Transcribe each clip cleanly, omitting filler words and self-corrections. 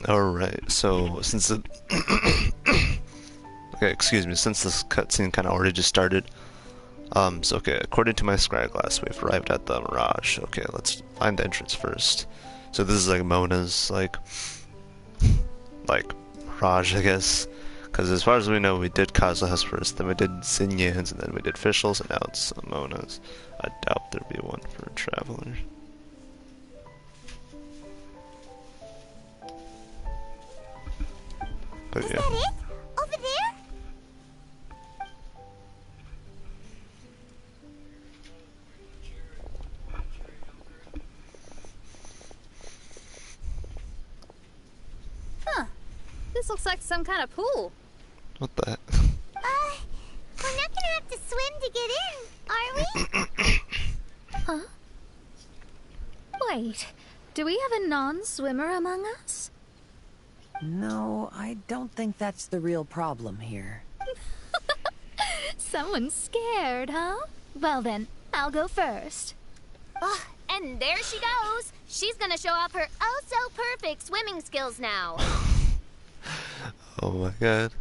Alright, so since the okay, excuse me, since this cutscene kind of already just started, so okay, according to my scryglass, we've arrived at the Mirage. Okay, let's find the entrance first. So this is like Mona's, like Mirage, I guess. Because as far as we know, we did Kazah's first, then we did Xinyan's, and then we did Fischl's, and now it's Mona's. I doubt there'd be one for travelers. But Is yeah. that it? Over there? Huh. This looks like some kind of pool. What the heck? We're not gonna have to swim to get in, are we? Huh? Wait, do we have a non-swimmer among us? No, I don't think that's the real problem here. Someone's scared, huh? Well then, I'll go first. Oh, and there she goes. She's gonna show off her oh-so-perfect swimming skills now. Oh my god.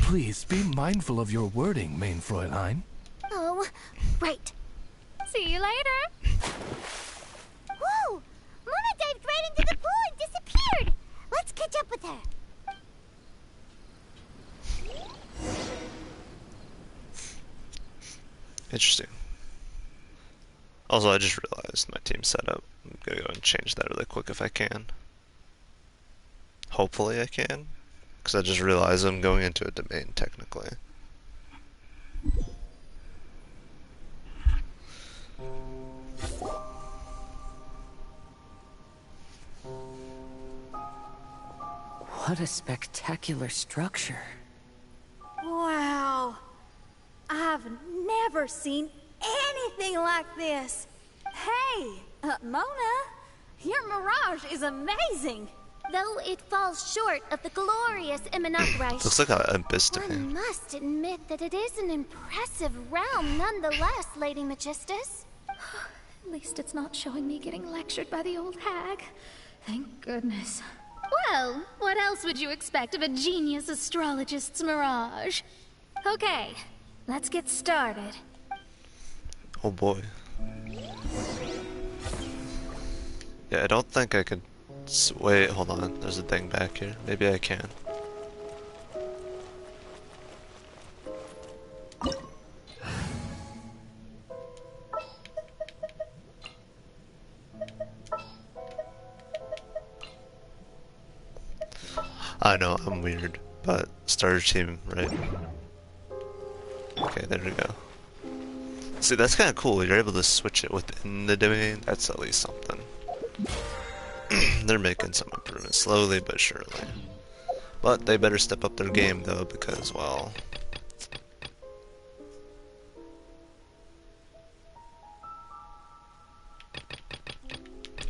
Please be mindful of your wording, main Fräulein. Oh, right. See you later. Whoa! Mona dived right into the pool and disappeared! Let's catch up with her. Interesting. Also, I just realized my team setup. I'm gonna go and change that really quick if I can. Hopefully I can. Because I just realized I'm going into a domain, technically. What a spectacular structure. Wow. I've never seen anything like this. Hey, Mona, your Mirage is amazing. Though it falls short of the glorious Immunochrist. Looks like an abyss to One me. must admit that it is an impressive realm nonetheless, Lady Magistus. At least it's not showing me getting lectured by the old hag. Thank goodness. Well, what else would you expect of a genius astrologist's mirage? Okay, let's get started. Oh boy. Yeah, I don't think I could... Wait, hold on. There's a thing back here. Maybe I can. I know, I'm weird, but starter team, right? Okay, there we go. See, that's kind of cool. You're able to switch it within the domain. That's at least something. They're making some improvements, slowly but surely. But they better step up their game, though, because, well...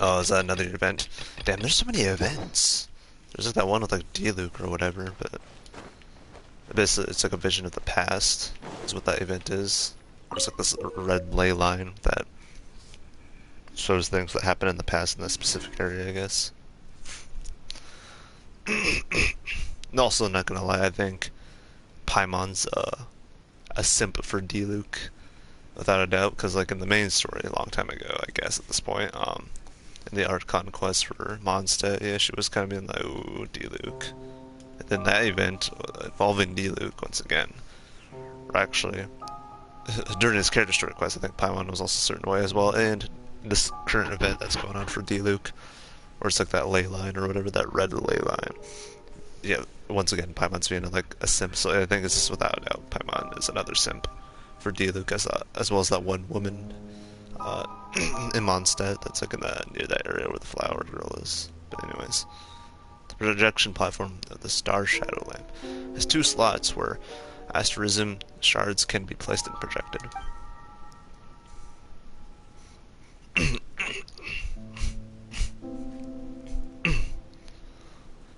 Oh, is that another event? Damn, there's so many events! There's like that one with like D-Luke or whatever, but... Basically, it's like a vision of the past, is what that event is. There's like this red ley line that shows things that happened in the past in that specific area, I guess. And also, not gonna lie, I think Paimon's a simp for D-Luke, without a doubt, because like in the main story a long time ago, I guess at this point, in the Archon quest for Mondstadt, yeah, she was kind of being like, ooh, D-Luke. And then that event involving D-Luke, once again, or actually, during his character story quest, I think Paimon was also a certain way as well, and this current event that's going on for D-Luke, where it's like that ley line or whatever, that red ley line. Yeah, once again, Paimon's being like a simp, so I think it's just without a doubt, Paimon is another simp for D-Luke, as well as that one woman in Mondstadt that's like in near that area where the flower girl is. But anyways, the projection platform of the Star Shadow Lamp has 2 slots where asterism shards can be placed and projected.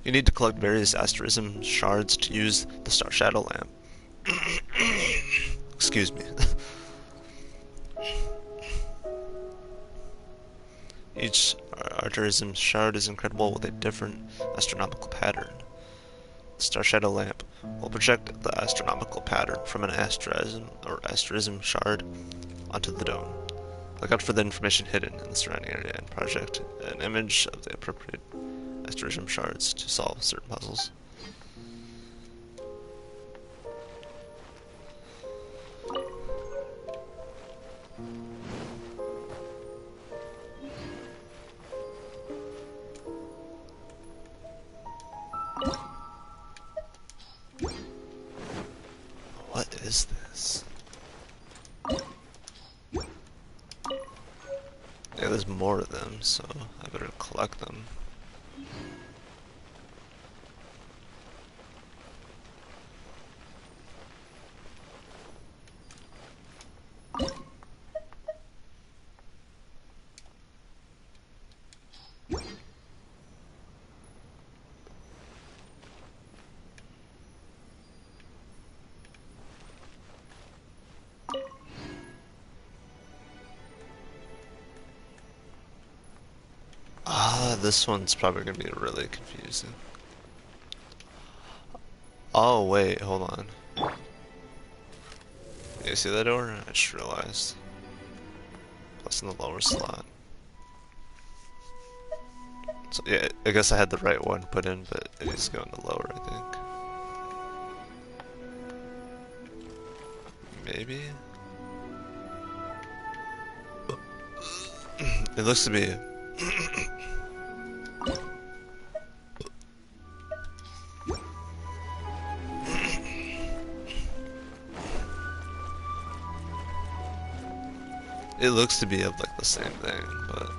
You need to collect various asterism shards to use the Star Shadow Lamp. Excuse me. Each Arterism shard is incredible with a different astronomical pattern. The star shadow lamp will project the astronomical pattern from an asterism shard onto the dome. Look out for the information hidden in the surrounding area and project an image of the appropriate asterism shards to solve certain puzzles. What is this? Yeah, there's more of them, so I better collect them. This one's probably gonna be really confusing. Oh wait, hold on. You see that door? I just realized. That's in the lower slot. So yeah, I guess I had the right one put in, but it needs to go in the lower, I think. Maybe? It looks to be... It looks to be of like the same thing, but...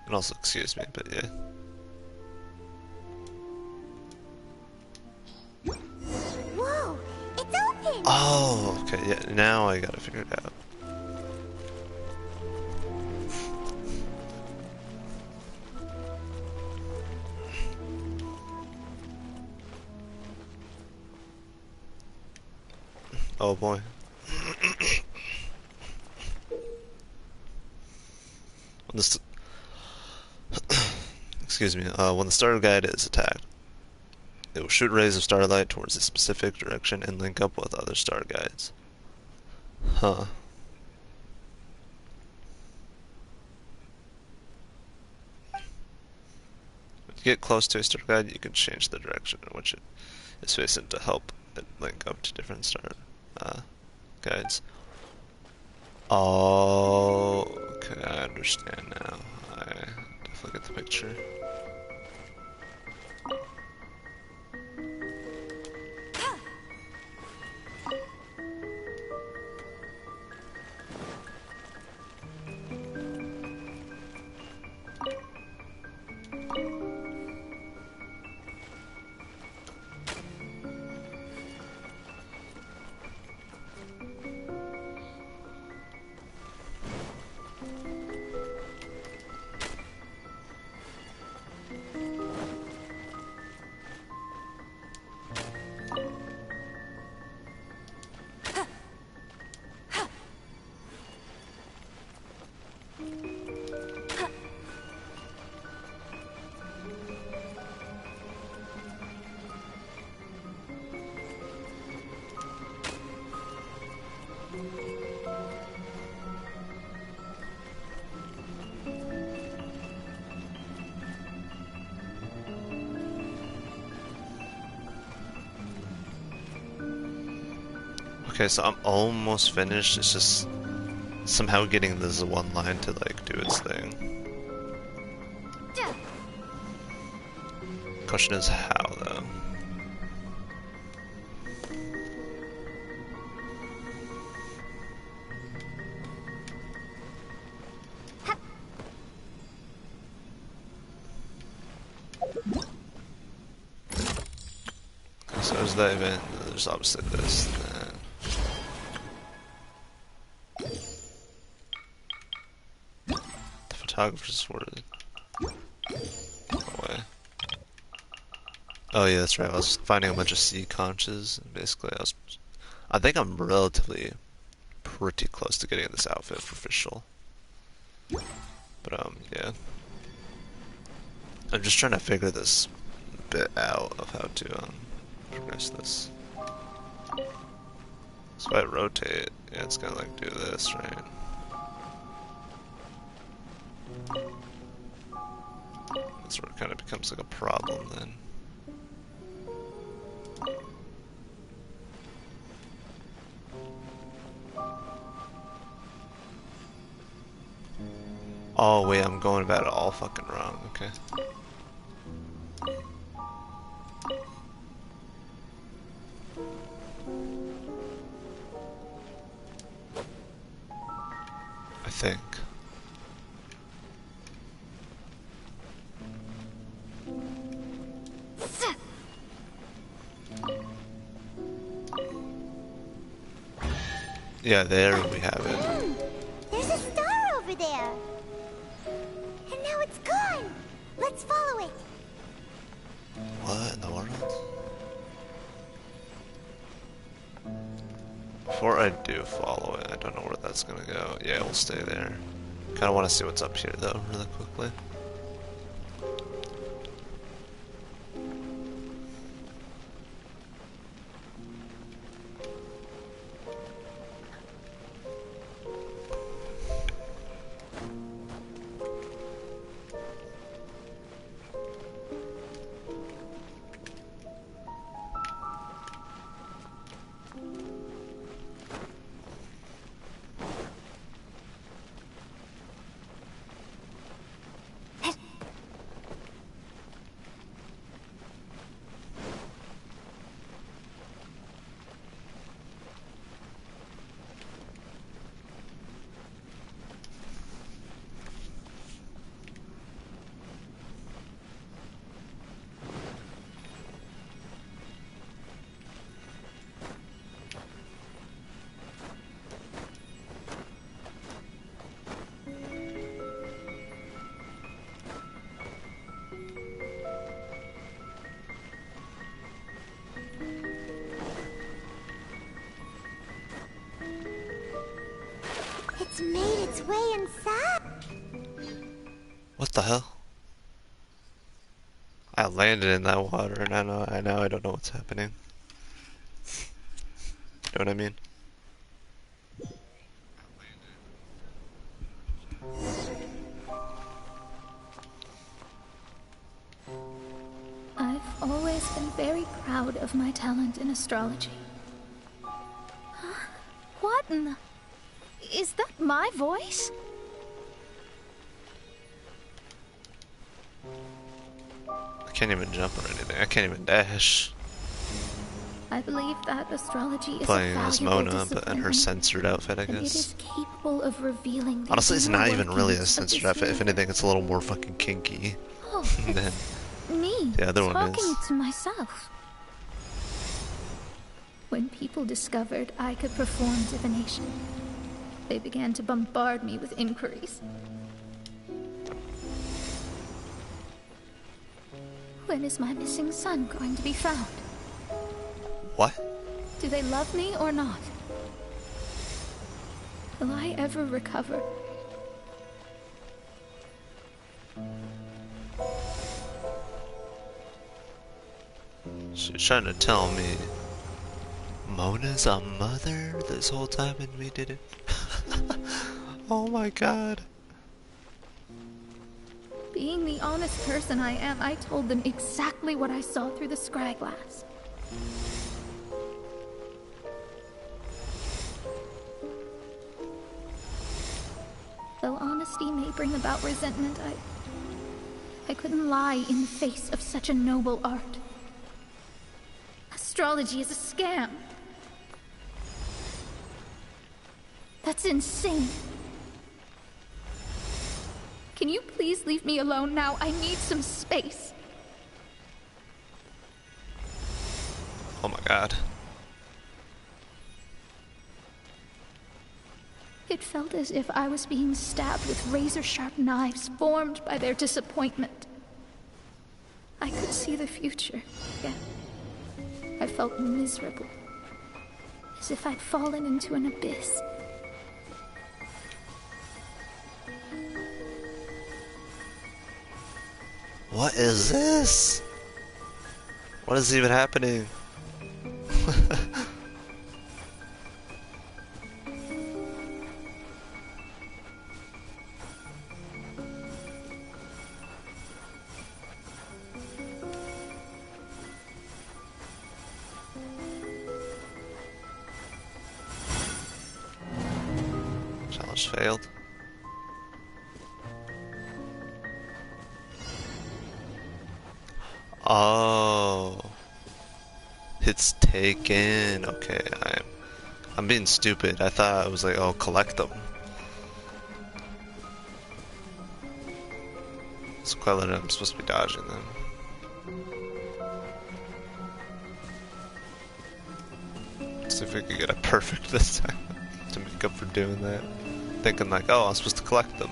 And also excuse me, but yeah. Whoa, it's open! Oh, okay, yeah, now I gotta figure it out. Oh boy. When the excuse me, when the star guide is attacked, it will shoot rays of starlight towards a specific direction and link up with other star guides. Huh. When you get close to a star guide, you can change the direction in which it is facing to help it link up to different star guides. Oh, okay, I understand now. I definitely get the picture. Okay, so I'm almost finished. It's just somehow getting this one line to like do its thing. Question is how though. Okay, so there's that event. There's obviously this. Photographer's sword. Away. Oh yeah, that's right. I was finding a bunch of sea conches, and basically I think I'm relatively pretty close to getting this outfit for official. But yeah. I'm just trying to figure this bit out of how to progress this. So if I rotate, yeah, it's gonna like do this, right? That's where it kind of becomes like a problem then. Oh wait, I'm going about it all fucking wrong, okay. I think. Yeah, there we have it. There's a star over there. And now it's gone. Let's follow it. What in the world? Before I do follow it, I don't know where that's gonna go. Yeah, we'll stay there. Kinda wanna see what's up here though, really quickly. It's made its way inside. What the hell? I landed in that water and I don't know what's happening. You know what I mean? I've always been very proud of my talent in astrology. Huh? What in the... Is that my voice? I can't even jump or anything. I can't even dash. I believe that astrology is Playing a as valuable Mona, but in her discipline, censored outfit, I and it guess. is capable of revealing the Honestly, it's inner not even really a workings of censored this outfit. If universe. anything, it's a little more fucking kinky Oh, than me the other one talking is. to myself. When people discovered I could perform divination, they began to bombard me with inquiries. When is my missing son going to be found? What? Do they love me or not? Will I ever recover? So you're trying to tell me Mona's a mother this whole time and we did it? Oh my god. Being the honest person I am, I told them exactly what I saw through the scry glass. Though honesty may bring about resentment, I couldn't lie in the face of such a noble art. Astrology is a scam. That's insane. Can you please leave me alone now? I need some space. Oh my god. It felt as if I was being stabbed with razor-sharp knives formed by their disappointment. I could see the future, yet I felt miserable. as if I'd fallen into an abyss. What is this? What is even happening? Challenge failed. Oh, it's taken. Okay, I'm being stupid. I thought I was like, oh, collect them. So clearly I'm supposed to be dodging them. Let's see if we can get a perfect this time to make up for doing that. Thinking like, oh, I'm supposed to collect them.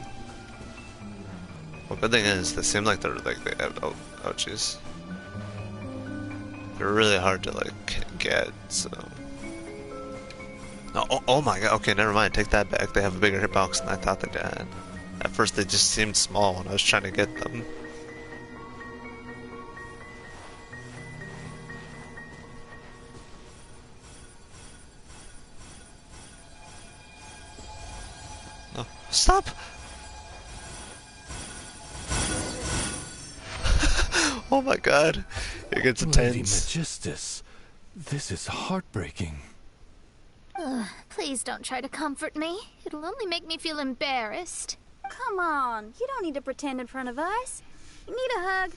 Well, good thing is, they seem like they have, oh jeez. They're really hard to like get, so. Oh my god, okay, never mind, take that back. They have a bigger hitbox than I thought they did. At first they just seemed small when I was trying to get them. No, stop! Oh my god, it gets Lady intense. Magistus, this is heartbreaking. Please don't try to comfort me. It'll only make me feel embarrassed. Come on, you don't need to pretend in front of us. You need a hug.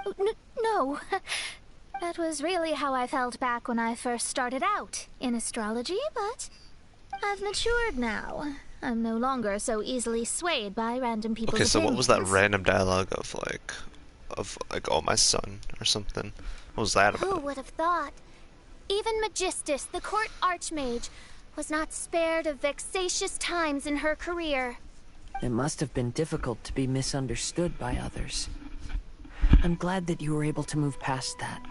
Oh, no. That was really how I felt back when I first started out in astrology, but I've matured now. I'm no longer so easily swayed by random people's Okay, so what was that opinions. random dialogue of oh my son or something? What was that Who about? would have thought? Even Magistus, the court archmage, was not spared of vexatious times in her career. It must have been difficult to be misunderstood by others. I'm glad that you were able to move past that.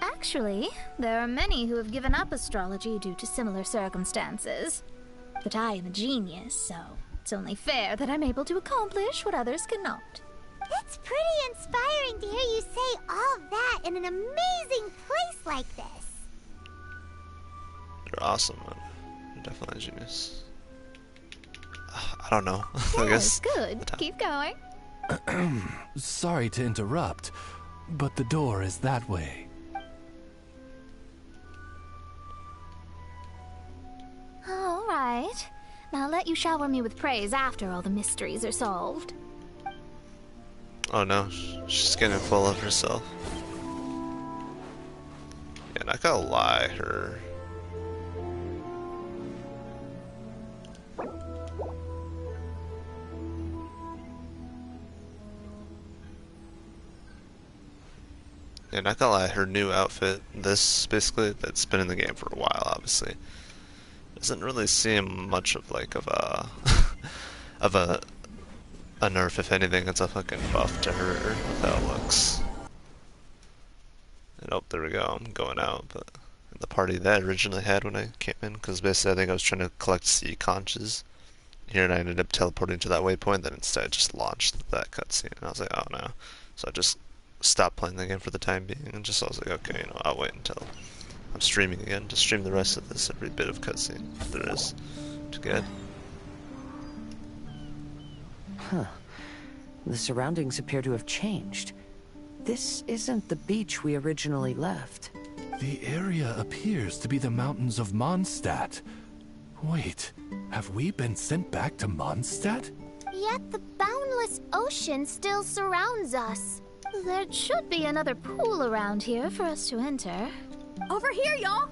Actually, there are many who have given up astrology due to similar circumstances. But I am a genius, so it's only fair that I'm able to accomplish what others cannot. It's pretty inspiring to hear you say all that in an amazing place like this. You're awesome, man. You're definitely a genius. I don't know. I Yes, guess. good. Keep going. Sorry to interrupt, but the door is that way. All right. Now I'll let you shower me with praise after all the mysteries are solved. Oh no, she's getting full of herself. Yeah, not gonna lie, her. Yeah, not gonna lie, her new outfit, this basically, that's been in the game for a while, obviously, doesn't really seem much of like of a of a nerf. If anything, it's a fucking buff to her with how it looks. And oh, there we go. I'm going out, but the party that I originally had when I came in, because basically I think I was trying to collect sea conches here, and I ended up teleporting to that waypoint. Then instead, I just launched that cutscene, and I was like, oh no. So I just stopped playing the game for the time being, and just I was like, okay, I'll wait until I'm streaming again to stream the rest of this, every bit of cutscene there is to get. Huh. The surroundings appear to have changed. This isn't the beach we originally left. The area appears to be the mountains of Mondstadt. Wait, have we been sent back to Mondstadt? Yet the boundless ocean still surrounds us. There should be another pool around here for us to enter. Over here, y'all.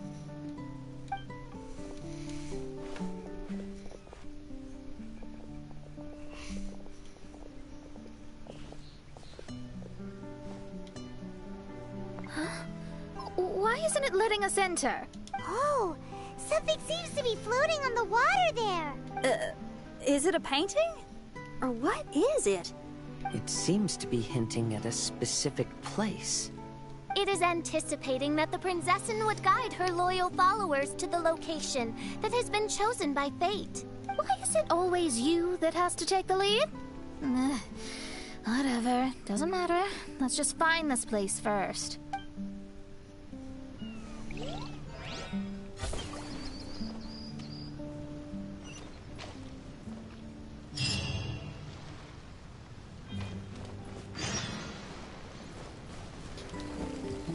Why isn't it letting us enter? Oh, something seems to be floating on the water there. Is it a painting? Or what is it? It seems to be hinting at a specific place. It is anticipating that the Prinzessin would guide her loyal followers to the location that has been chosen by fate. Why is it always you that has to take the lead? Whatever, doesn't matter. Let's just find this place first.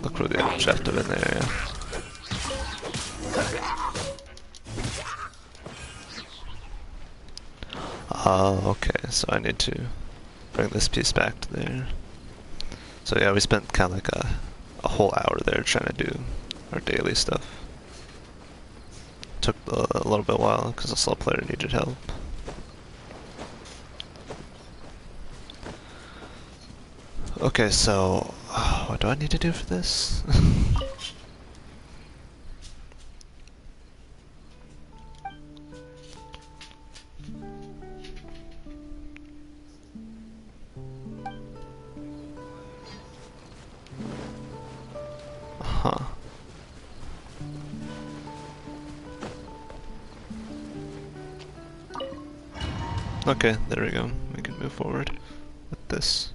Look for the objective in there, yeah. Oh, okay, so I need to bring this piece back to there. So yeah, we spent kind of like a whole hour there trying to do our daily stuff. Took a little bit while because the slow player needed help. Okay, so what do I need to do for this? Huh. Okay, there we go. We can move forward with this.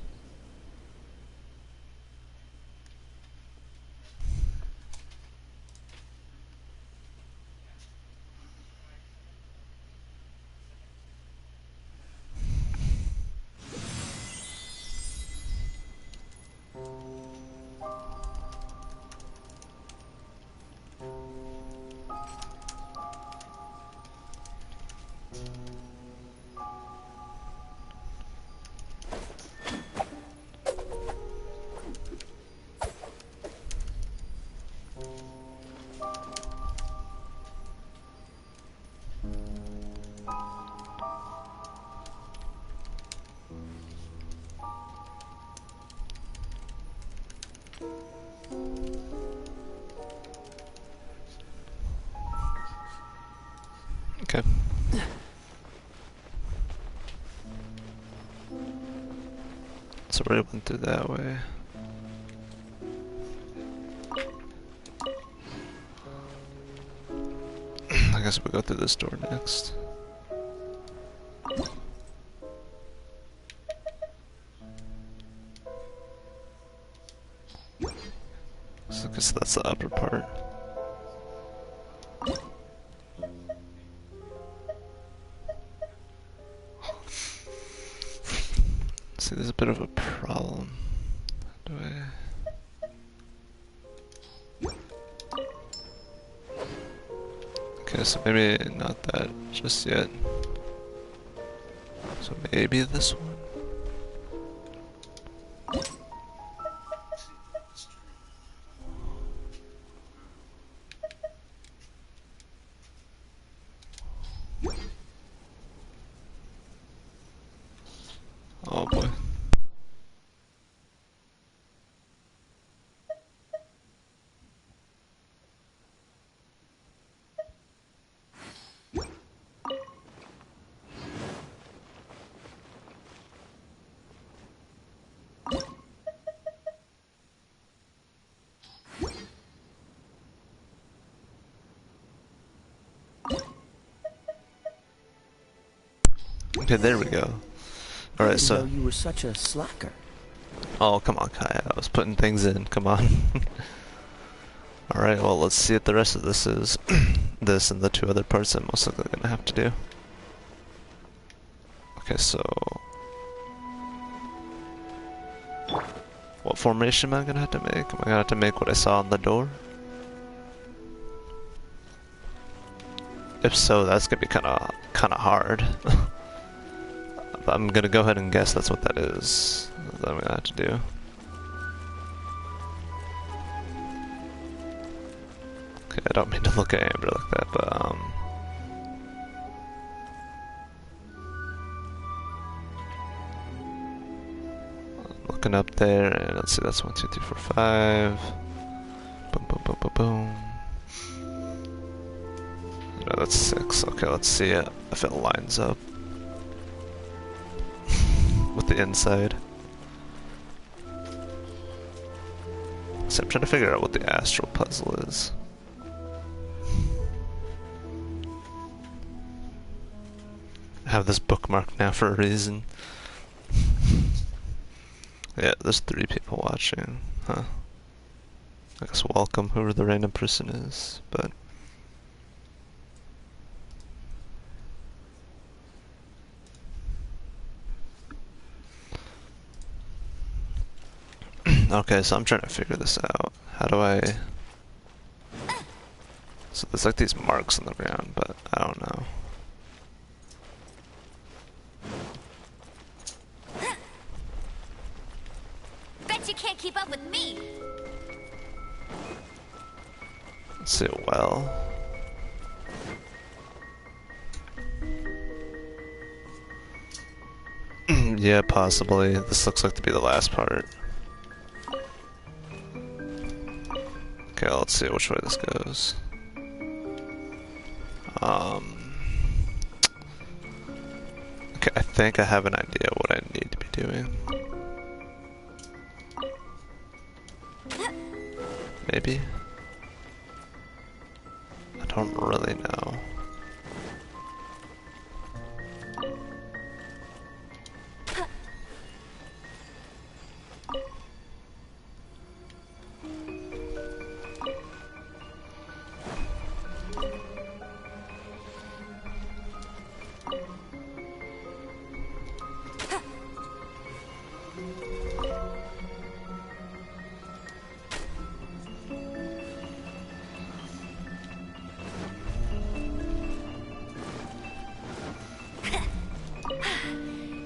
Okay. So we went through that way. I guess we'll go through this door next. So I guess that's the upper part. See, there's a bit of a problem. Do I... Okay, so maybe not that just yet. So maybe this one? Oh boy. Okay, there we go. Alright, so... you were such a slacker. Oh, come on, Kai. I was putting things in. Come on. Alright, well, let's see what the rest of this is. This and the two other parts I'm most likely gonna have to do. Okay, so... what formation am I gonna have to make? Am I gonna have to make what I saw on the door? If so, that's gonna be kinda hard. But I'm gonna go ahead and guess that's what that is. That I'm gonna have to do. Okay, I don't mean to look at Amber like that, but I'm looking up there, and let's see, that's 1, 2, 3, 4, 5. Boom, boom, boom, boom, boom. No, that's 6. Okay, let's see it if it lines up with the inside. So I'm trying to figure out what the astral puzzle is. I have this bookmark now for a reason. Yeah, there's 3 people watching. Huh. I guess welcome, whoever the random person is, but... Okay, so I'm trying to figure this out. How do I... So there's like these marks on the ground, but I don't know. Bet you can't keep up with me. Let's see, well... Yeah, possibly. This looks like to be the last part. Okay, let's see which way this goes. Okay, I think I have an idea what I need to be doing. Maybe? I don't really know.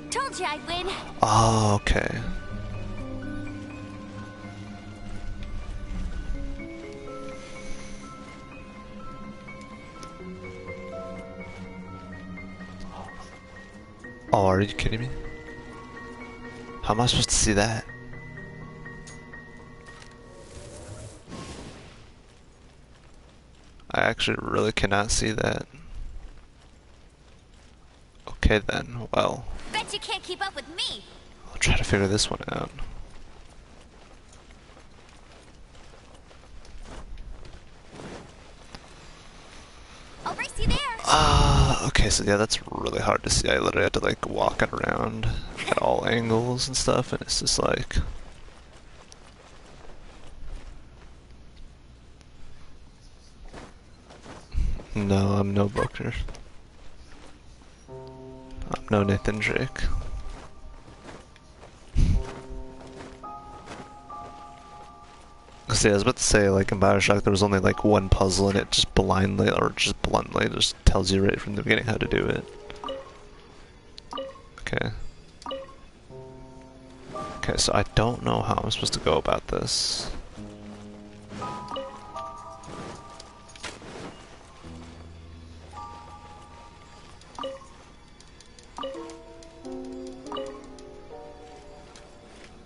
Told you I'd win. Oh, okay. Oh, are you kidding me? How am I supposed to see that? I actually really cannot see that. Okay then, well, Bet you can't keep up with me. I'll try to figure this one out. I'll race you there. Okay, so yeah, that's really hard to see. I literally had to like walk it around at all angles and stuff, and it's just like... No, I'm no Booker. I'm no Nathan Drake. See, I was about to say, like in Bioshock, there was only like one puzzle, and it just blindly, or just bluntly, just tells you right from the beginning how to do it. Okay. Okay, so I don't know how I'm supposed to go about this.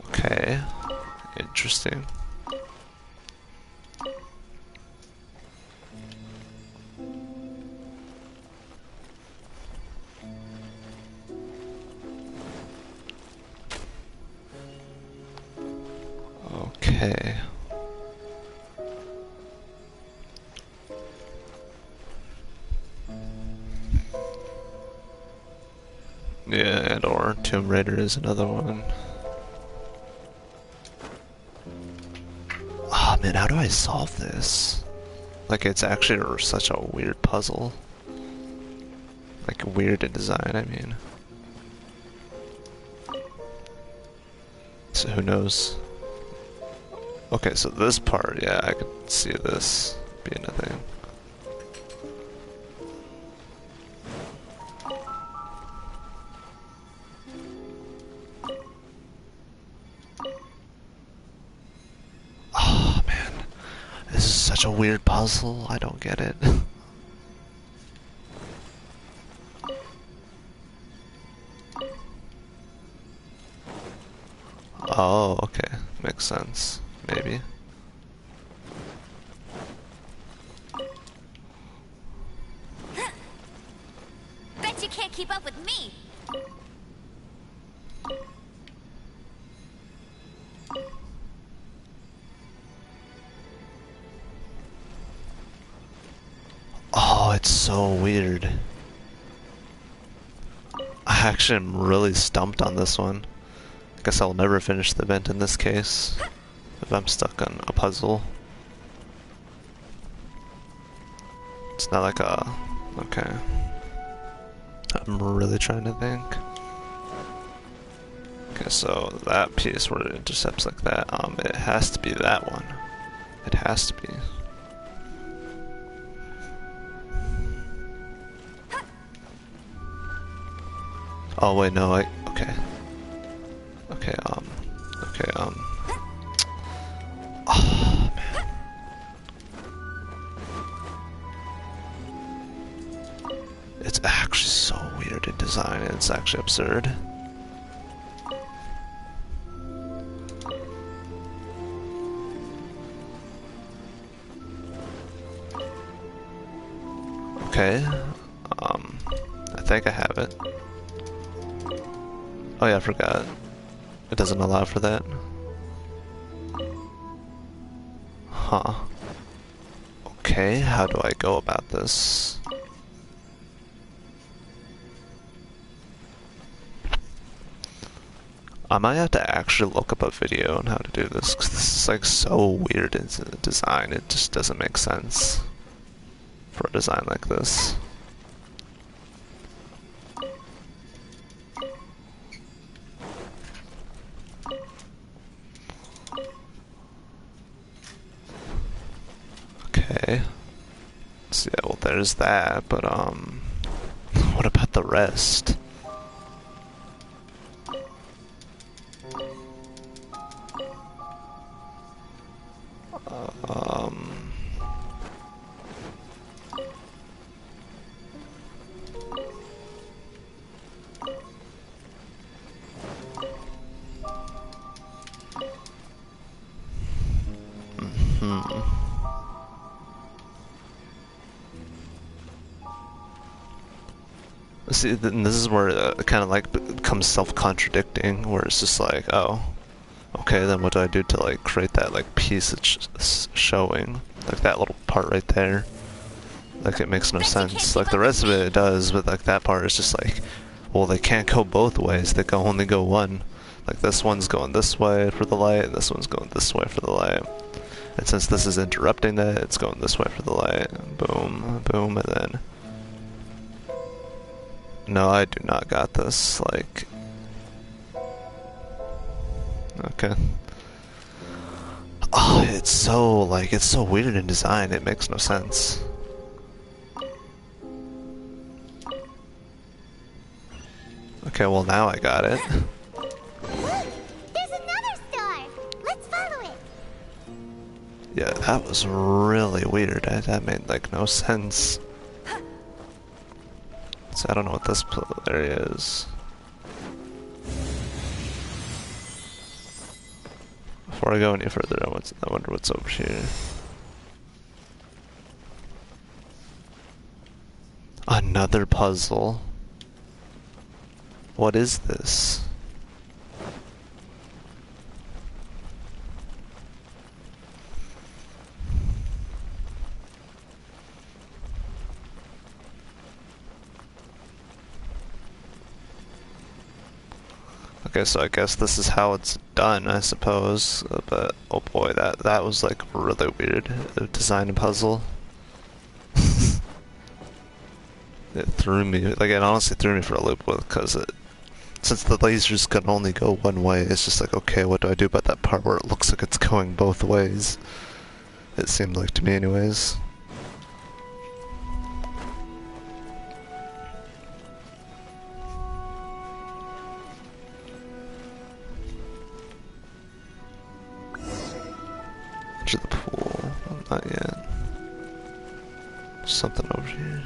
Okay. Interesting. Okay. Yeah, and or Tomb Raider is another one. Ah, man, how do I solve this? Like, it's actually such a weird puzzle. Like, weird in design, I mean. So who knows? Okay, so this part, yeah, I could see this being a thing. Oh, man. This is such a weird puzzle. I don't get it. Oh, okay. Makes sense. Maybe. Bet you can't keep up with me. so weird. I actually am really stumped on this one. I guess I'll never finish the event in this case if I'm stuck on a puzzle. It's not like a... Okay. I'm really trying to think. Okay, so that piece where it intercepts like that, it has to be that one. It has to be. Oh wait, no, okay. Okay, oh, man. It's actually so weird in design, it's actually absurd. Okay, I think I have it. Oh yeah, I forgot. It doesn't allow for that. Huh. Okay, how do I go about this? I might have to actually look up a video on how to do this, because this is like so weird in design, it just doesn't make sense for a design like this. Okay. So yeah, well there's that, but what about the rest? See, then this is where it kind of like becomes self-contradicting, where it's just like, oh, okay, then what do I do to like create that like piece that's showing, like that little part right there? Like it makes no sense. Like the rest of it does, but like that part is just like, well, they can't go both ways. They can only go one. Like this one's going this way for the light, and this one's going this way for the light. And since this is interrupting that, it's going this way for the light. Boom, boom, and then. No, I do not got this, like... Okay. Oh, it's so, like, it's so weird in design, it makes no sense. Okay, well now I got it. Look! There's another star! Let's follow it! Yeah, that was really weird, that made, like, no sense. So I don't know what this area is. Before I go any further, I wonder what's over here. Another puzzle. What is this? Okay, so I guess this is how it's done, I suppose. But oh boy, that was like really weird. Design a puzzle. It threw me, like it honestly threw me for a loop because since the lasers can only go one way, it's just like, okay, what do I do about that part where it looks like it's going both ways? It seemed like to me anyways. To the pool. Not yet. Something over here.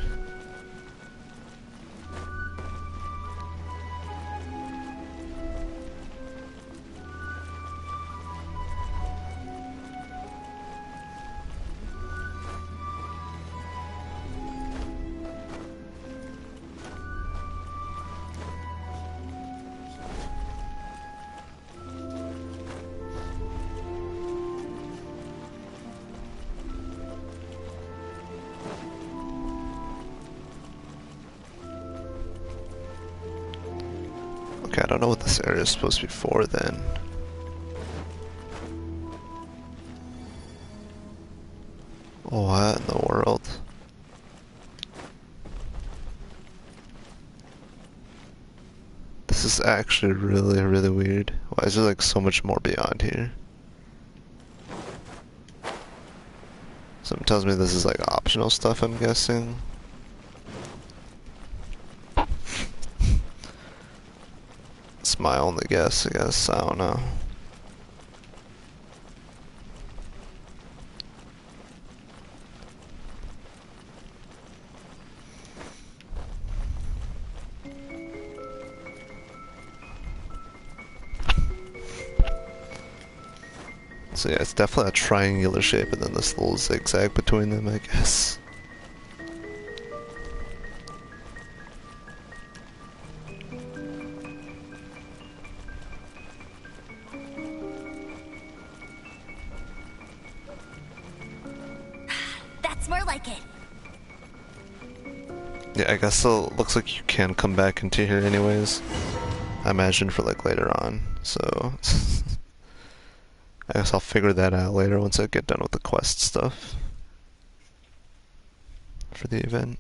Okay, I don't know what this area is supposed to be for then. What in the world? This is actually really, really weird. Why is there like so much more beyond here? Something tells me this is like optional stuff, I'm guessing. It's my only guess, I guess. I don't know. So yeah, it's definitely a triangular shape and then this little zigzag between them, I guess. That's more like it. Yeah, I guess it looks like you can come back into here anyways. I imagine for like later on, so... I guess I'll figure that out later once I get done with the quest stuff for the event.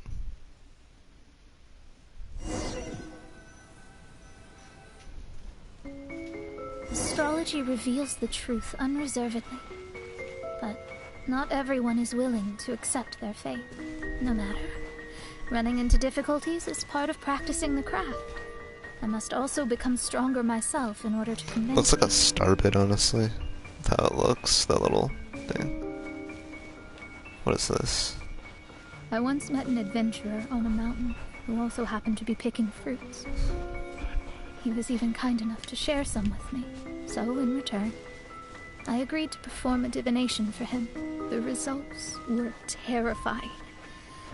Astrology reveals the truth unreservedly, but not everyone is willing to accept their fate, no matter. Running into difficulties is part of practicing the craft. I must also become stronger myself in order to convince. Looks like a star bit, honestly. That's how it looks, that little thing. What is this? I once met an adventurer on a mountain who also happened to be picking fruits. He was even kind enough to share some with me, so in return, I agreed to perform a divination for him. The results were terrifying.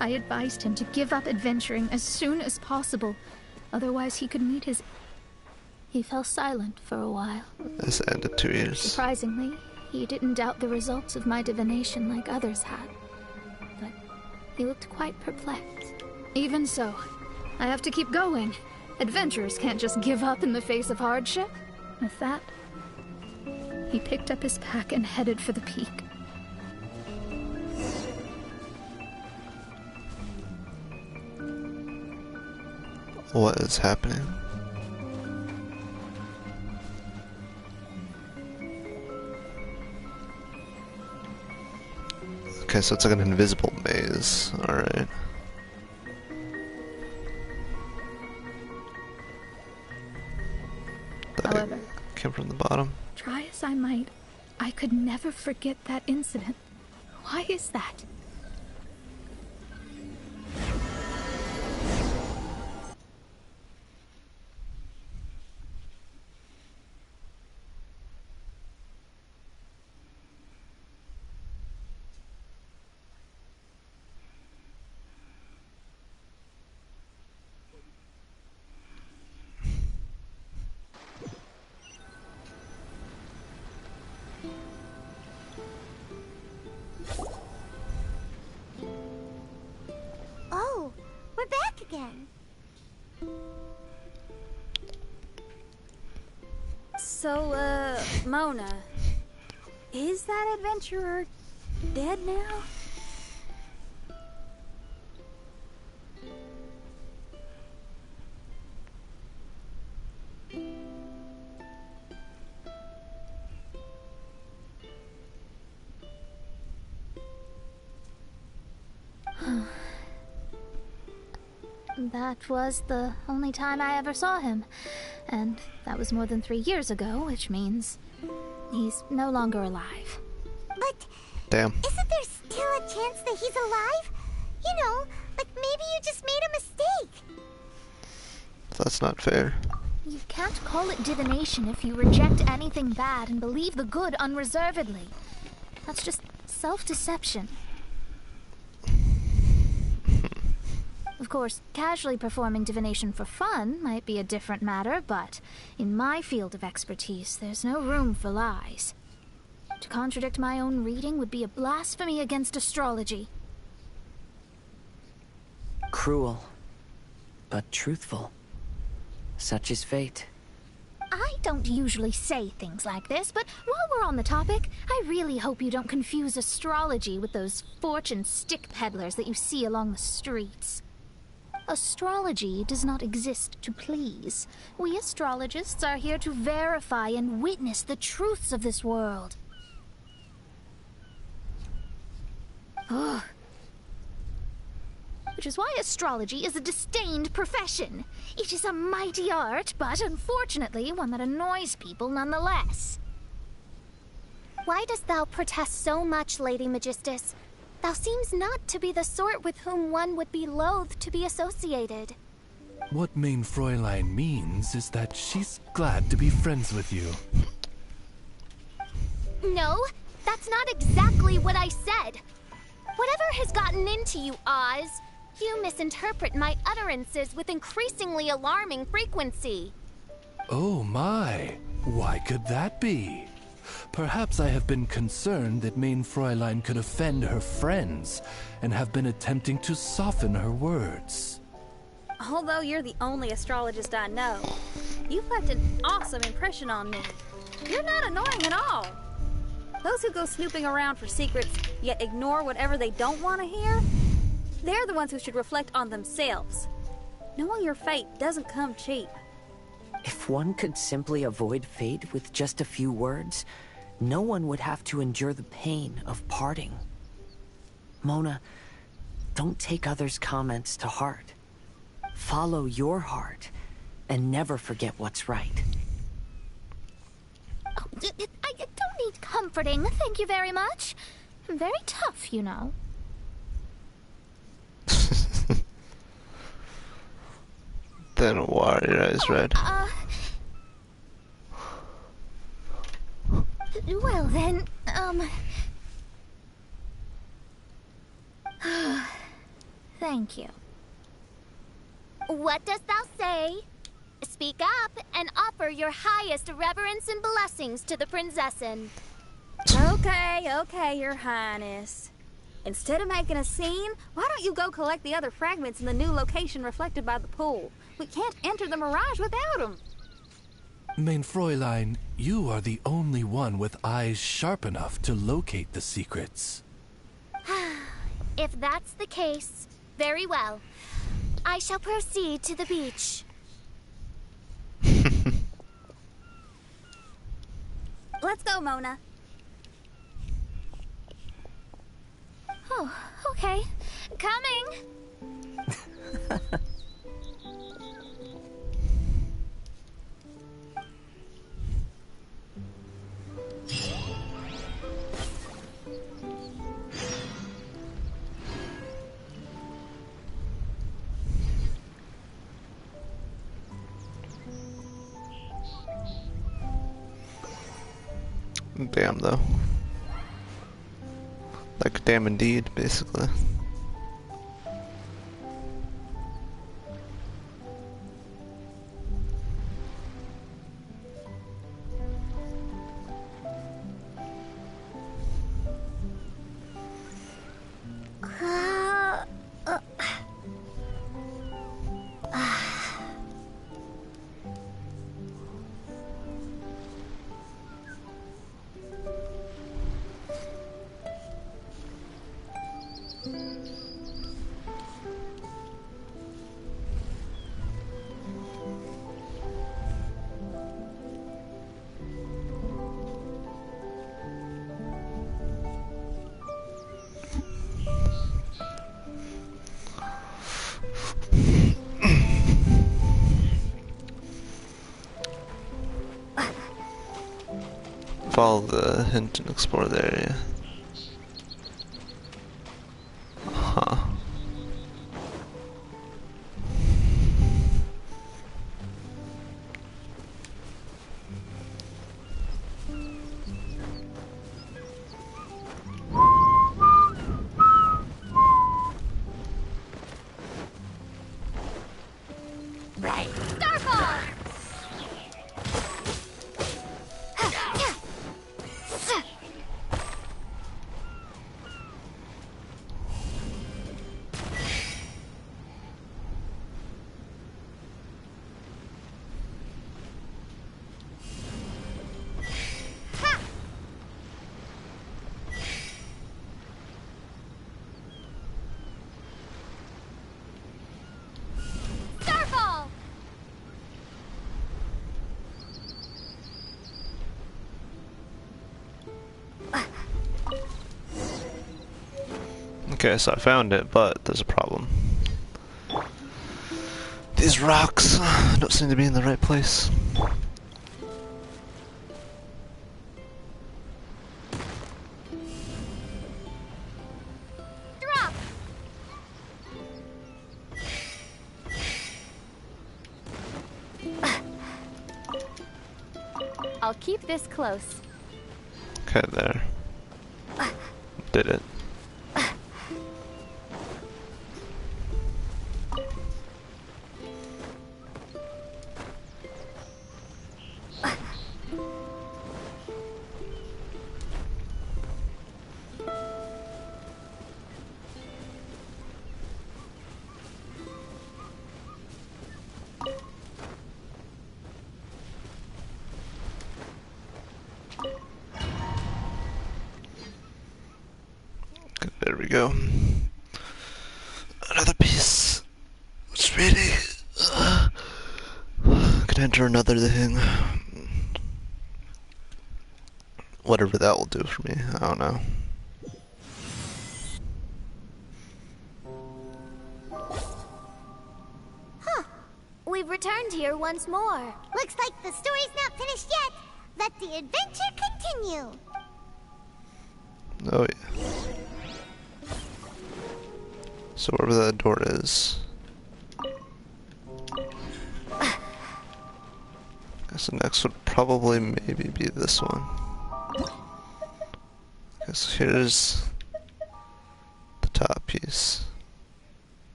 I advised him to give up adventuring as soon as possible, otherwise he could meet his... He fell silent for a while. This ended 2 years. Surprisingly, he didn't doubt the results of my divination like others had. But he looked quite perplexed. Even so, I have to keep going. Adventurers can't just give up in the face of hardship. With that, he picked up his pack and headed for the peak. What is happening? Okay, so it's like an invisible maze. Alright. However, came from the bottom. try as I might, I could never forget that incident. Why is that? Oh, we're back again. So, Mona, is that adventurer dead now? That was the only time I ever saw him. And that was more than 3 years ago, which means he's no longer alive. But Damn. isn't there still a chance that he's alive? You know, like maybe you just made a mistake. That's not fair. You can't call it divination if you reject anything bad and believe the good unreservedly. That's just self-deception. Of course, casually performing divination for fun might be a different matter, but in my field of expertise, there's no room for lies. To contradict my own reading would be a blasphemy against astrology. Cruel, but truthful. Such is fate. I don't usually say things like this, but while we're on the topic, I really hope you don't confuse astrology with those fortune stick peddlers that you see along the streets. Astrology does not exist to please. We astrologists are here to verify and witness the truths of this world. Ugh. Which is why astrology is a disdained profession. It is a mighty art, but unfortunately one that annoys people nonetheless. Why dost thou protest so much, Lady Magistus? Thou seems not to be the sort with whom one would be loath to be associated. What Main Fräulein means is that she's glad to be friends with you. No, that's not exactly what I said. Whatever has gotten into you, Oz, you misinterpret my utterances with increasingly alarming frequency. Oh my, why could that be? Perhaps I have been concerned that Main Fräulein could offend her friends, and have been attempting to soften her words. Although you're the only astrologist I know, you've left an awesome impression on me. You're not annoying at all. Those who go snooping around for secrets, yet ignore whatever they don't want to hear, they're the ones who should reflect on themselves. Knowing your fate doesn't come cheap. If one could simply avoid fate with just a few words, no one would have to endure the pain of parting. Mona, don't take others' comments to heart. Follow your heart, and never forget what's right. Oh, I don't need comforting, thank you very much. I'm very tough, you know. Then why are your eyes red? Well then, thank you. What dost thou say? Speak up and offer your highest reverence and blessings to the prinzessin. Okay, Your Highness. Instead of making a scene, why don't you go collect the other fragments in the new location reflected by the pool? We can't enter the Mirage without them. Main Fräulein, you are the only one with eyes sharp enough to locate the secrets. If that's the case, very well. I shall proceed to the beach. Let's go, Mona. Oh, okay. Coming! Damn, though. Like, damn indeed, basically. Follow the hint and explore the area. Huh. Starfall! Okay, so I found it, but there's a problem. These rocks don't seem to be in the right place. Drop! I'll keep this close. Okay, there. Did it. There we go. Another piece. It's really... can enter another thing. Whatever that will do for me, I don't know. Huh. We've returned here once more. Looks like the story's not finished yet. Let the adventure continue. Oh yeah. So wherever that door is. Guess the next would probably maybe be this one. Okay, so here's the top piece.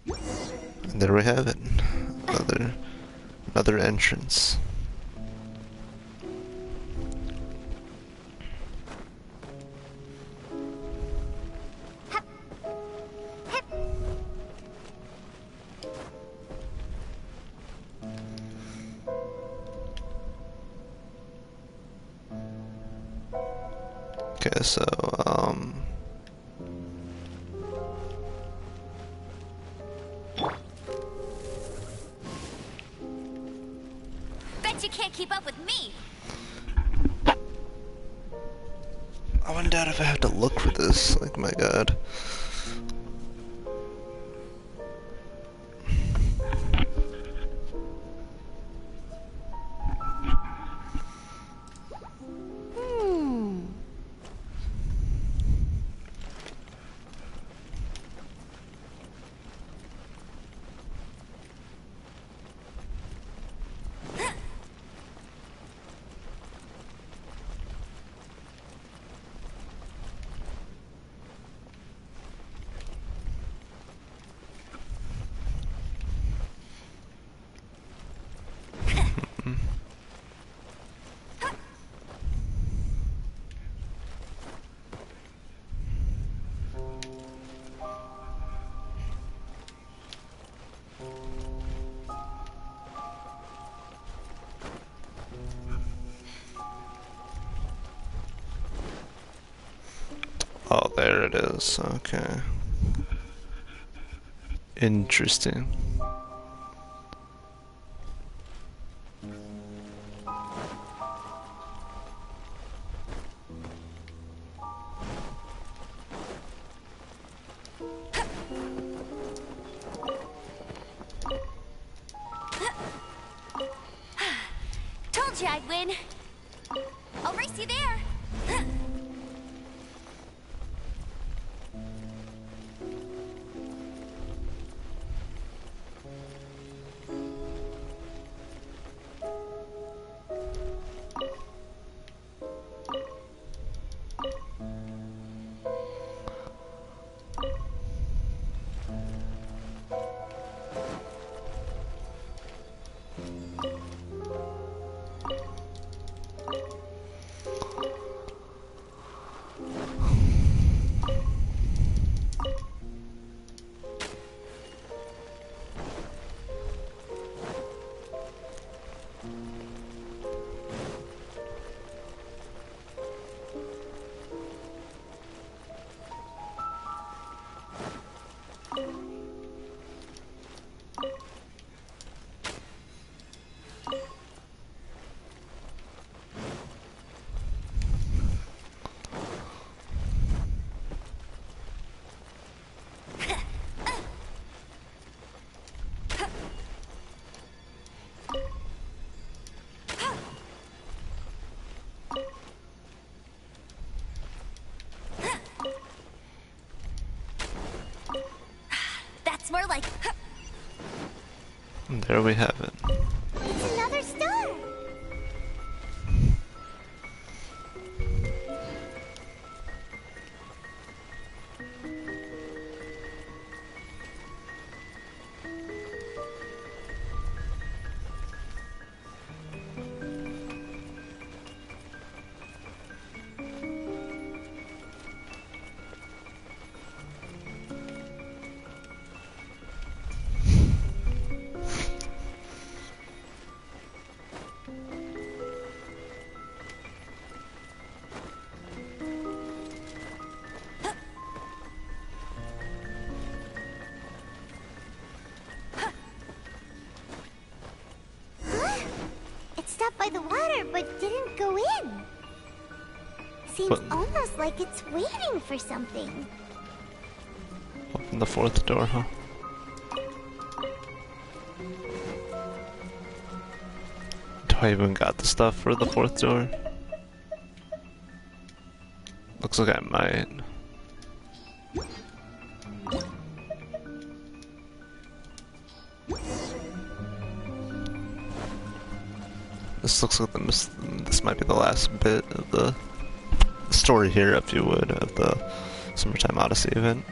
And there we have it. Another entrance. Okay, so, Bet you can't keep up with me! I wonder if I have to look for this, like, my god. Oh, there it is. Okay. Interesting. Told you I'd win. I'll race you there. like... And there we have it. It's another star! Stopped by the water, but didn't go in. Seems What? almost like it's waiting for something. Open the fourth door, huh? Do I even got the stuff for the fourth door? Looks like I might. This looks like this might be the last bit of the story here, if you would, of the Summertime Odyssey event.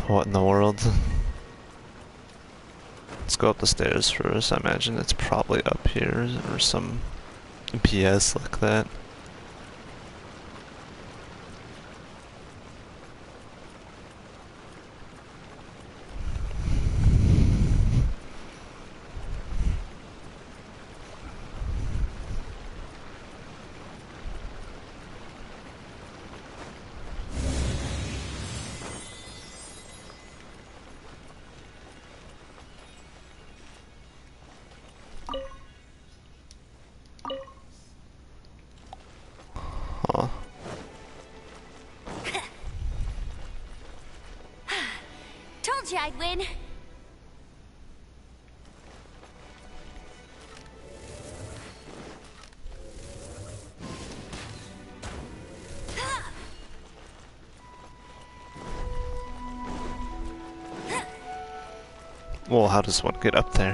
What in the world? Let's go up the stairs first. I imagine it's probably up here or some PS like that. Huh. Told you I'd win. Well, how does one get up there?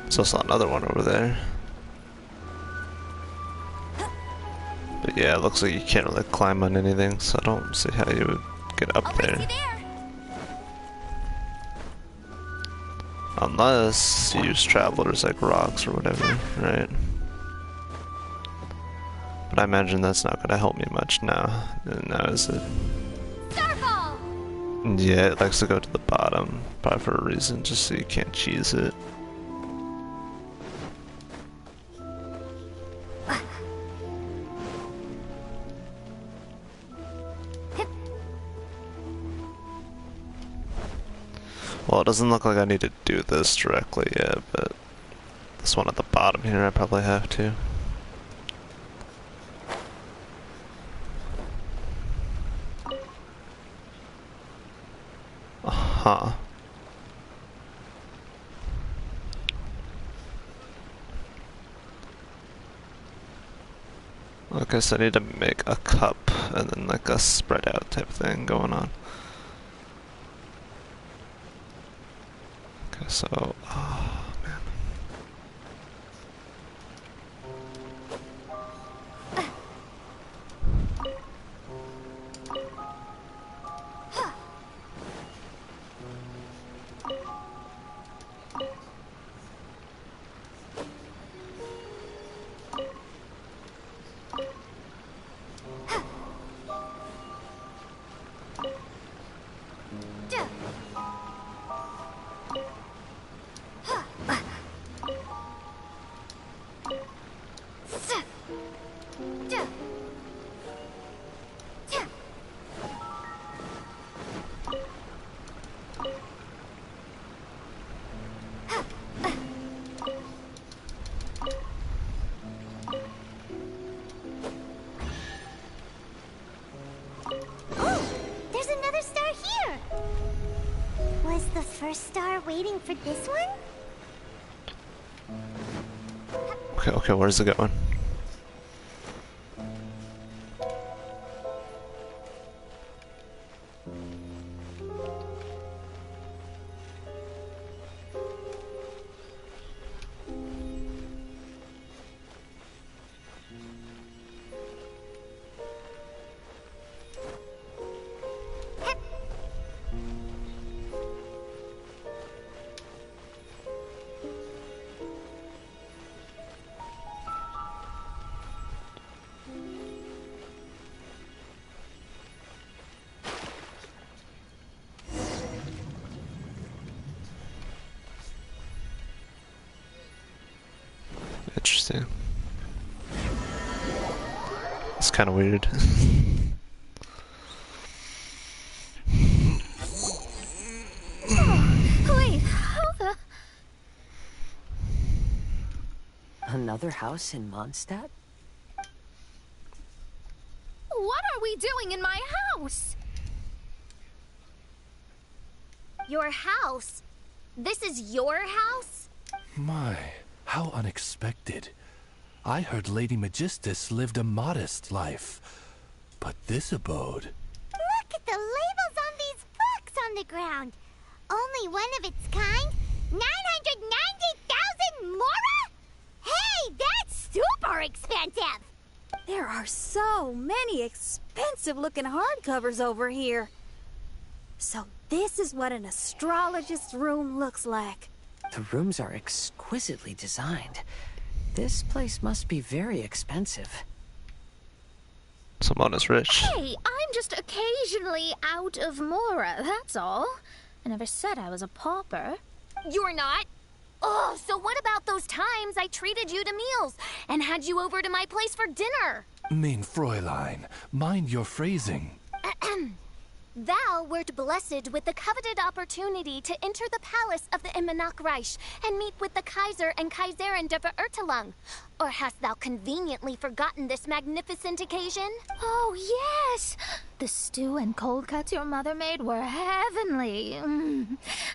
There's also another one over there. But yeah, it looks like you can't really climb on anything, so I don't see how you would get up there. Unless you use travelers like rocks or whatever, right? But I imagine that's not gonna help me much now. Now is it? Starfall! Yeah, it likes to go to the bottom, probably for a reason, just so you can't cheese it. Well, it doesn't look like I need to do this directly yet, but this one at the bottom here I probably have to. Huh. I guess I need to make a cup and then like a spread out type thing going on. Okay, so, oh man. star waiting for this one? Okay, where's it going? Interesting. It's kind of weird. Wait, how the... Another house in Mondstadt? What are we doing in my house? Your house? This is your house? My, how unexpected. I heard Lady Magistus lived a modest life, but this abode... Look at the labels on these books on the ground. Only one of its kind? 990,000 mora? Hey, that's super expensive! There are so many expensive-looking hardcovers over here. So this is what an astrologist's room looks like. The rooms are exquisitely designed. This place must be very expensive. Someone is rich. Hey, I'm just occasionally out of mora, that's all. I never said I was a pauper. You're not? Oh, so what about those times I treated you to meals and had you over to my place for dinner? Mein Fräulein, mind your phrasing. Thou wert blessed with the coveted opportunity to enter the palace of the Immenach Reich and meet with the Kaiser and Kaiserin der Verurteilung. Or hast thou conveniently forgotten this magnificent occasion? Oh, yes! The stew and cold cuts your mother made were heavenly.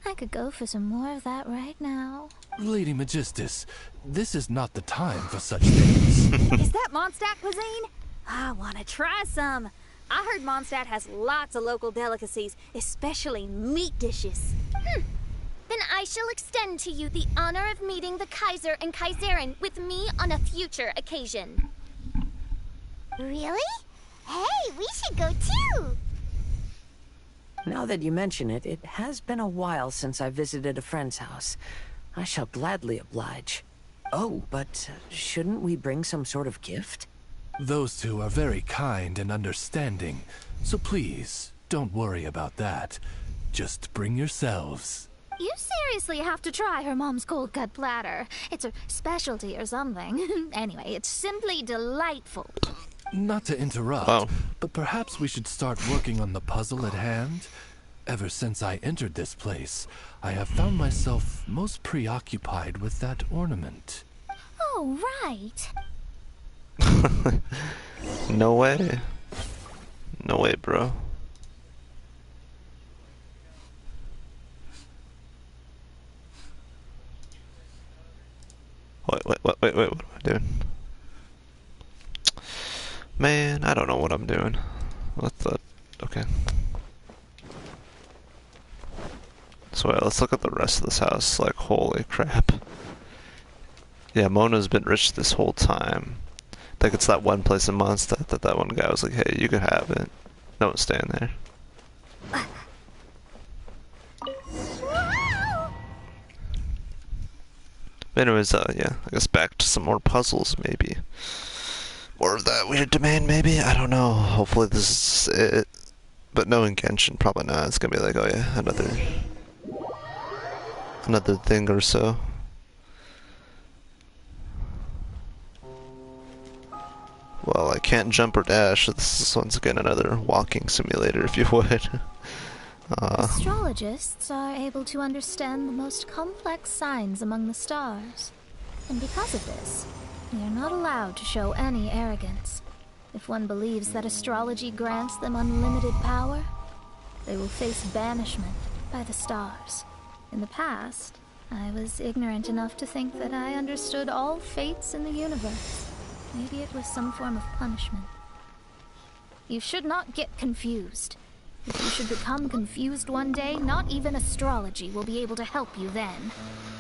I could go for some more of that right now. Lady Magistus, this is not the time for such things. Is that Mondstadt cuisine? I want to try some. I heard Mondstadt has lots of local delicacies, especially meat dishes. Then I shall extend to you the honor of meeting the Kaiser and Kaiserin with me on a future occasion. Really? Hey, we should go too! Now that you mention it, it has been a while since I visited a friend's house. I shall gladly oblige. Oh, but shouldn't we bring some sort of gift? Those two are very kind and understanding, so please, don't worry about that. Just bring yourselves. You seriously have to try her mom's cold cut platter. It's her specialty or something. Anyway, it's simply delightful. Not to interrupt, Oh. but perhaps we should start working on the puzzle at hand? Ever since I entered this place, I have found myself most preoccupied with that ornament. Oh, right. No way. No way, bro. Wait, what am I doing? Man, I don't know what I'm doing. What the... Okay. So wait, let's look at the rest of this house. Like, holy crap. Yeah, Mona's been rich this whole time. I think it's that one place in Mondstadt that one guy was like, hey, you could have it. Don't stand there. But anyways, yeah, I guess back to some more puzzles, maybe. More of that weird domain, maybe? I don't know. Hopefully this is it. But knowing Genshin, probably not. It's gonna be like, oh yeah, another thing or so. Well, I can't jump or dash, so this is once again another walking simulator, if you would. Astrologists are able to understand the most complex signs among the stars. And because of this, they are not allowed to show any arrogance. If one believes that astrology grants them unlimited power, they will face banishment by the stars. In the past, I was ignorant enough to think that I understood all fates in the universe. Maybe it was some form of punishment. You should not get confused. If you should become confused one day, not even astrology will be able to help you then.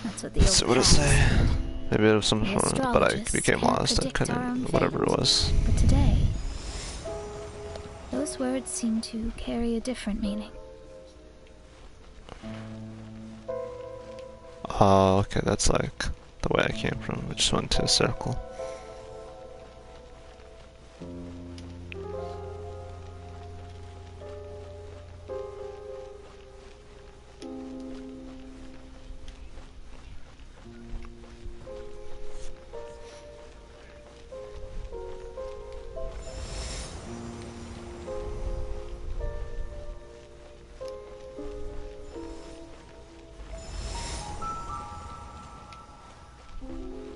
That's what the old So what did it hag say? said. Maybe it was some The sort of, but I astrologists became can't lost. I predict our own couldn't, whatever it fate. was. But today, those words seem to carry a different meaning. Oh, okay, that's like the way I came from. I just went to a circle.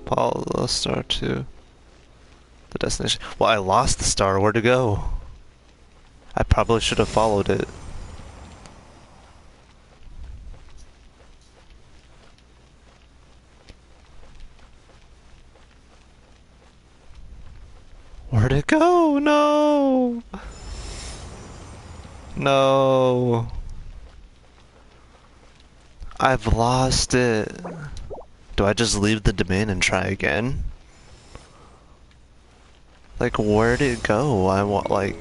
Follow the star to the destination. Well, I lost the star. Where'd it go? I probably should have followed it. Where'd it go? No! No! I've lost it. Do I just leave the domain and try again? Like, where'd it go?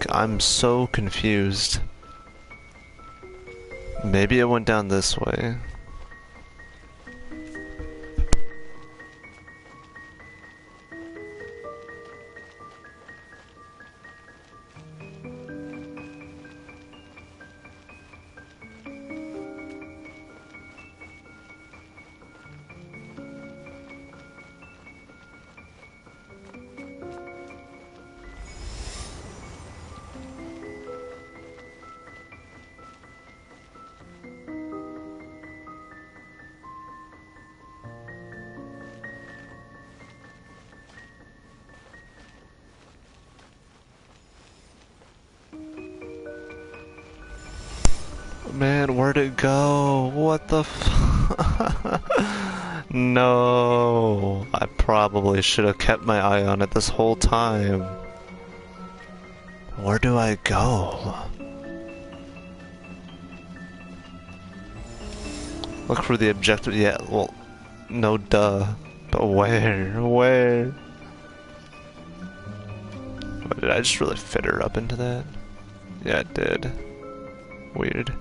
I'm so confused. Maybe it went down this way. Man, where'd it go? What the f- No, I probably should have kept my eye on it this whole time. Where do I go? Look for the objective. Yeah, well, no duh. But where? Where? What, did I just really fit her up into that? Yeah, it did. Weird.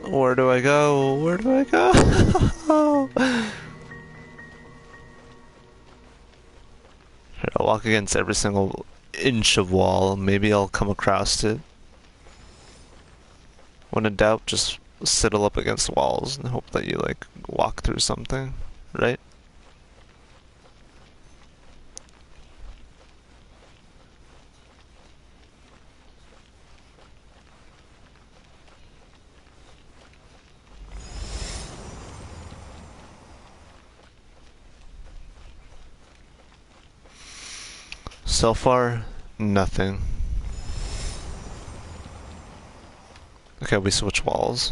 Where do I go? Where do I go? I'll walk against every single inch of wall. Maybe I'll come across it. When in doubt, just sidle up against walls and hope that you like walk through something, right? So far, nothing. Okay, we switch walls.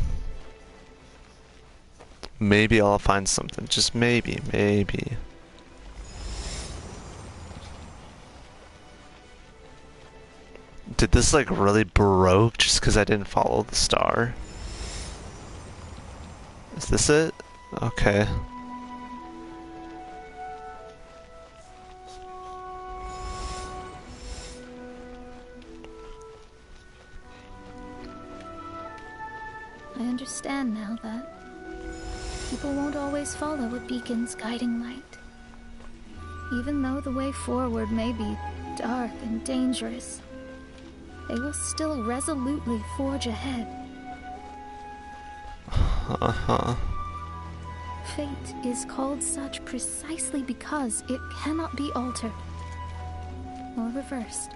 Maybe I'll find something. Just maybe, maybe. Did this like really broke just because I didn't follow the star? Is this it? Okay. I understand now that people won't always follow a beacon's guiding light. Even though the way forward may be dark and dangerous, they will still resolutely forge ahead. Uh-huh. Fate is called such precisely because it cannot be altered or reversed.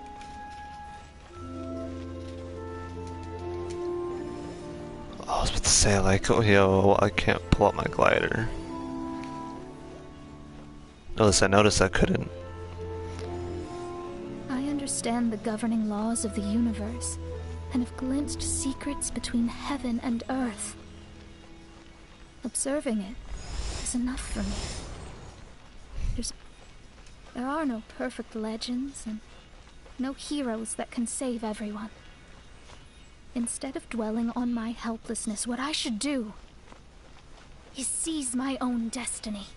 I was about to say, like, oh, yo, I can't pull up my glider. Notice I couldn't. I understand the governing laws of the universe, and have glimpsed secrets between heaven and earth. Observing it is enough for me. There are no perfect legends, and no heroes that can save everyone. Instead of dwelling on my helplessness, what I should do is seize my own destiny.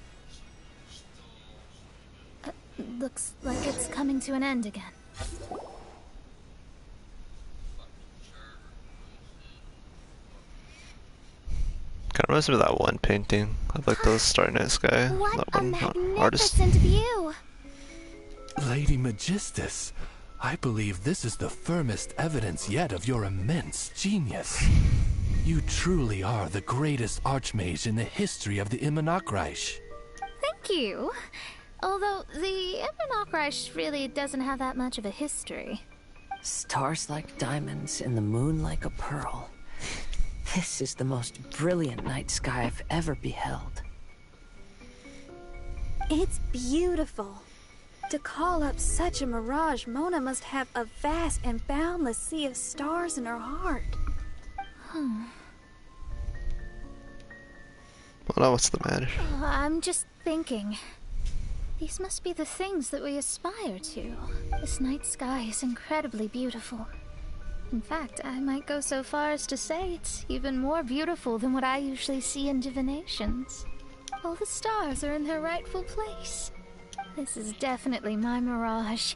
Looks like it's coming to an end again. Kind of reminds me of that one painting of like the Starry Night Sky. What That a one artist. magnificent view! Lady Magistus, I believe this is the firmest evidence yet of your immense genius. You truly are the greatest archmage in the history of the Immonocreich. Thank you. Although the Immonocreich really doesn't have that much of a history. Stars like diamonds and the moon like a pearl. This is the most brilliant night sky I've ever beheld. It's beautiful. To call up such a mirage, Mona must have a vast and boundless sea of stars in her heart. Well, now what's the matter? I'm just thinking. These must be the things that we aspire to. This night sky is incredibly beautiful. In fact, I might go so far as to say it's even more beautiful than what I usually see in divinations. All the stars are in their rightful place. This is definitely my mirage.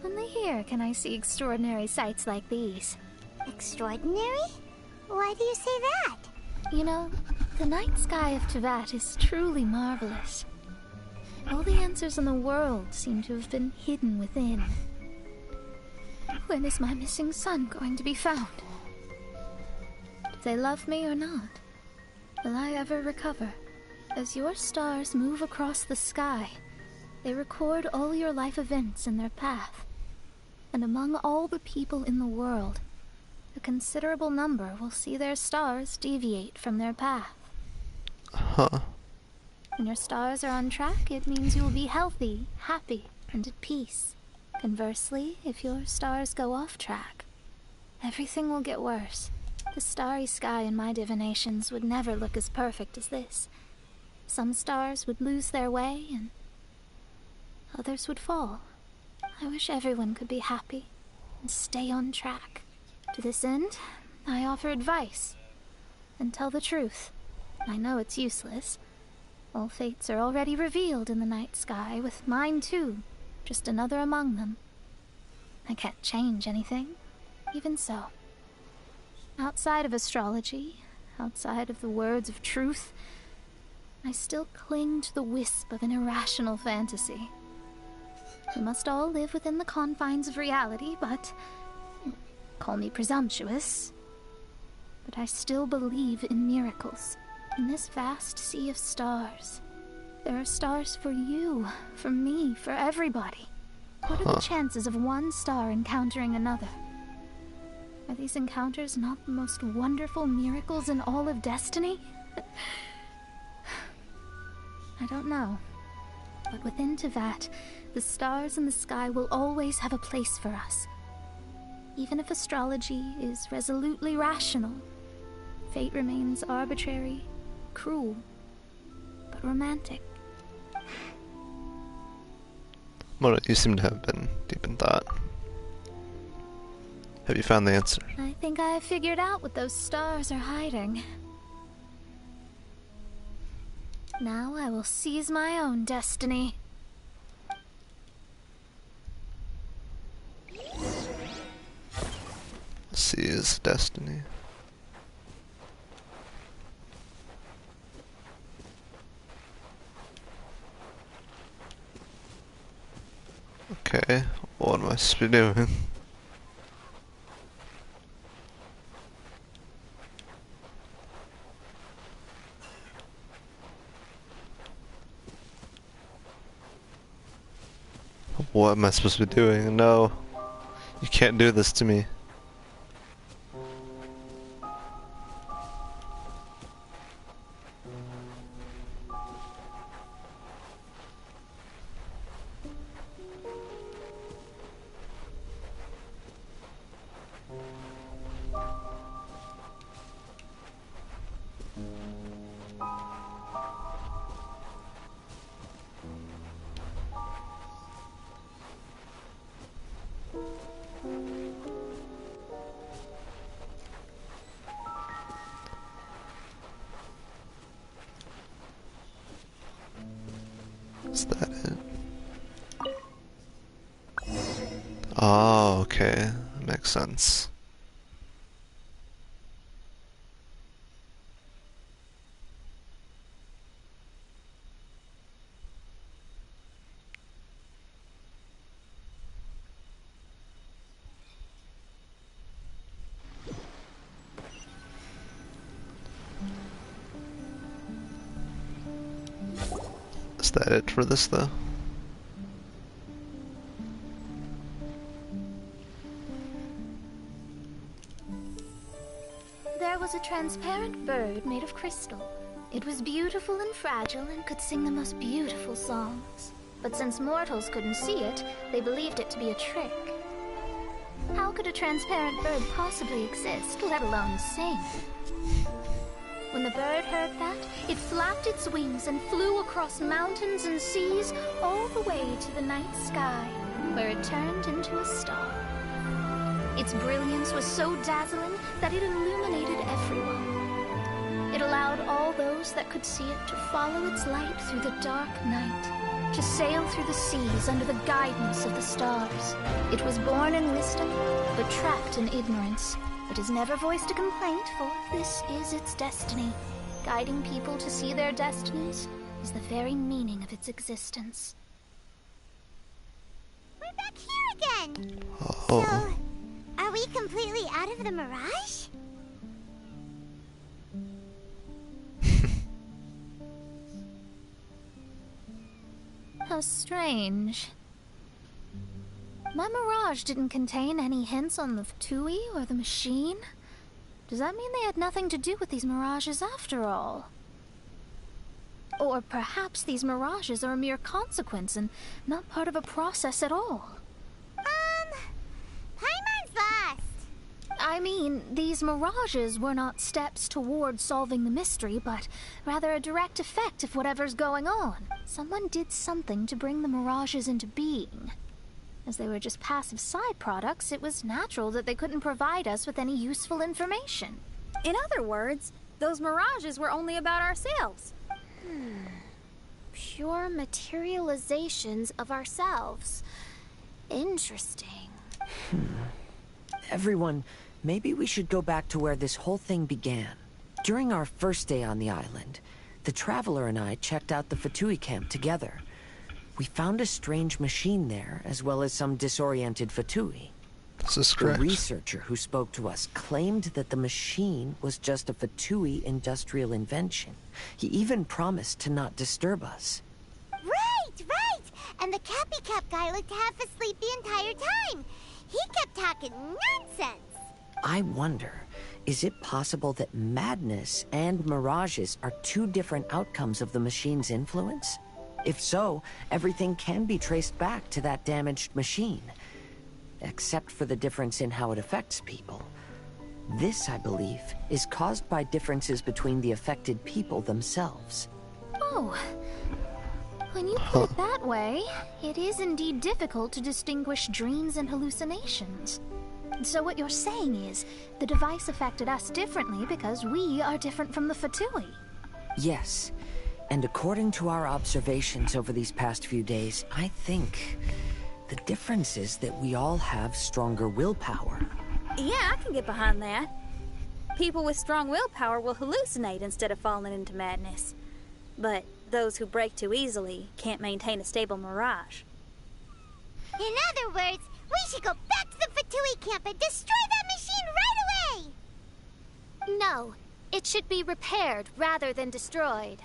Only here can I see extraordinary sights like these. Extraordinary? Why do you say that? You know, the night sky of Tevat is truly marvelous. All the answers in the world seem to have been hidden within. When is my missing son going to be found? Do they love me or not? Will I ever recover? As your stars move across the sky, they record all your life events in their path. And among all the people in the world, a considerable number will see their stars deviate from their path. Huh. When your stars are on track, it means you will be healthy, happy, and at peace. Conversely, if your stars go off track, everything will get worse. The starry sky in my divinations would never look as perfect as this. Some stars would lose their way, and others would fall. I wish everyone could be happy and stay on track. To this end, I offer advice and tell the truth. I know it's useless. All fates are already revealed in the night sky, with mine too, just another among them. I can't change anything. Even so, outside of astrology, outside of the words of truth, I still cling to the wisp of an irrational fantasy. We must all live within the confines of reality, but call me presumptuous, but I still believe in miracles. In this vast sea of stars, there are stars for you, for me, for everybody. What are the chances of one star encountering another? Are these encounters not the most wonderful miracles in all of destiny? I don't know. But within Tevat, the stars in the sky will always have a place for us. Even if astrology is resolutely rational, fate remains arbitrary, cruel, but romantic. Mona, you seem to have been deep in thought. Have you found the answer? I think I have figured out what those stars are hiding. Now I will seize my own destiny. Seize destiny. Okay, what am I supposed to be doing? What am I supposed to be doing? No, you can't do this to me. Is that it? Oh, okay. That makes sense. Is that it for this, though? There was a transparent bird made of crystal. It was beautiful and fragile and could sing the most beautiful songs. But since mortals couldn't see it, they believed it to be a trick. How could a transparent bird possibly exist, let alone sing? When the bird heard that, it flapped its wings and flew across mountains and seas all the way to the night sky, where it turned into a star. Its brilliance was so dazzling that it illuminated everyone. It allowed all those that could see it to follow its light through the dark night, to sail through the seas under the guidance of the stars. It was born in wisdom, but trapped in ignorance. It has never voiced a complaint, for this is its destiny. Guiding people to see their destinies is the very meaning of its existence. We're back here again! Oh. So, are we completely out of the Mirage? How strange. My Mirage didn't contain any hints on the Fatui or the machine. Does that mean they had nothing to do with these Mirages after all? Or perhaps these Mirages are a mere consequence and not part of a process at all? Paimon's lost. I mean, these Mirages were not steps toward solving the mystery, but rather a direct effect of whatever's going on. Someone did something to bring the Mirages into being. As they were just passive side products, it was natural that they couldn't provide us with any useful information. In other words, those mirages were only about ourselves. Pure materializations of ourselves. Interesting. Everyone, maybe we should go back to where this whole thing began. During our first day on the island, the Traveler and I checked out the Fatui camp together. We found a strange machine there, as well as some disoriented Fatui. This is The correct. researcher who spoke to us claimed that the machine was just a Fatui industrial invention. He even promised to not disturb us. Right! And the Cappy Cap guy looked half asleep the entire time. He kept talking nonsense. I wonder, is it possible that madness and mirages are two different outcomes of the machine's influence? If so, everything can be traced back to that damaged machine. Except for the difference in how it affects people. This, I believe, is caused by differences between the affected people themselves. Oh. When you put it that way, it is indeed difficult to distinguish dreams and hallucinations. So what you're saying is, the device affected us differently because we are different from the Fatui. Yes. And according to our observations over these past few days, I think the difference is that we all have stronger willpower. Yeah, I can get behind that. People with strong willpower will hallucinate instead of falling into madness. But those who break too easily can't maintain a stable mirage. In other words, we should go back to the Fatui camp and destroy that machine right away! No, it should be repaired rather than destroyed.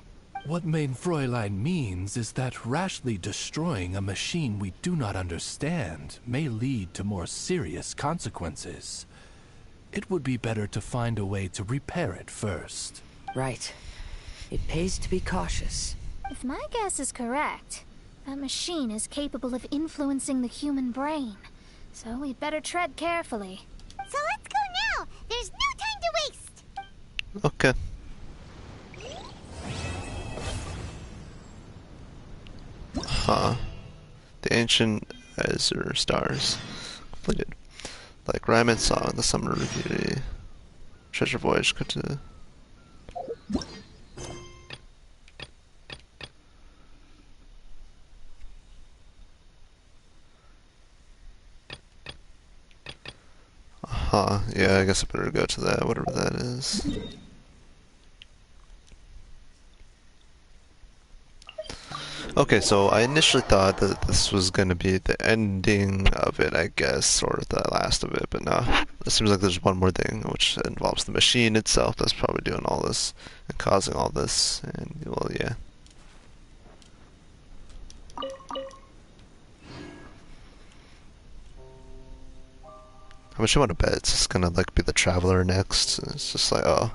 What Main Fräulein means is that rashly destroying a machine we do not understand may lead to more serious consequences. It would be better to find a way to repair it first. Right. It pays to be cautious. If my guess is correct, that machine is capable of influencing the human brain. So we'd better tread carefully. So let's go now! There's no time to waste! Okay. Huh. The ancient Azure stars. Completed. Like Ryman saw in the summer review. Treasure voyage go to. Huh, yeah, I guess I better go to that, whatever that is. Okay, so I initially thought that this was going to be the ending of it, I guess, or the last of it, but no. It seems like there's one more thing, which involves the machine itself that's probably doing all this and causing all this, and, well, yeah. How much you want to bet it's just gonna, like, be the Traveler next? It's just like, oh.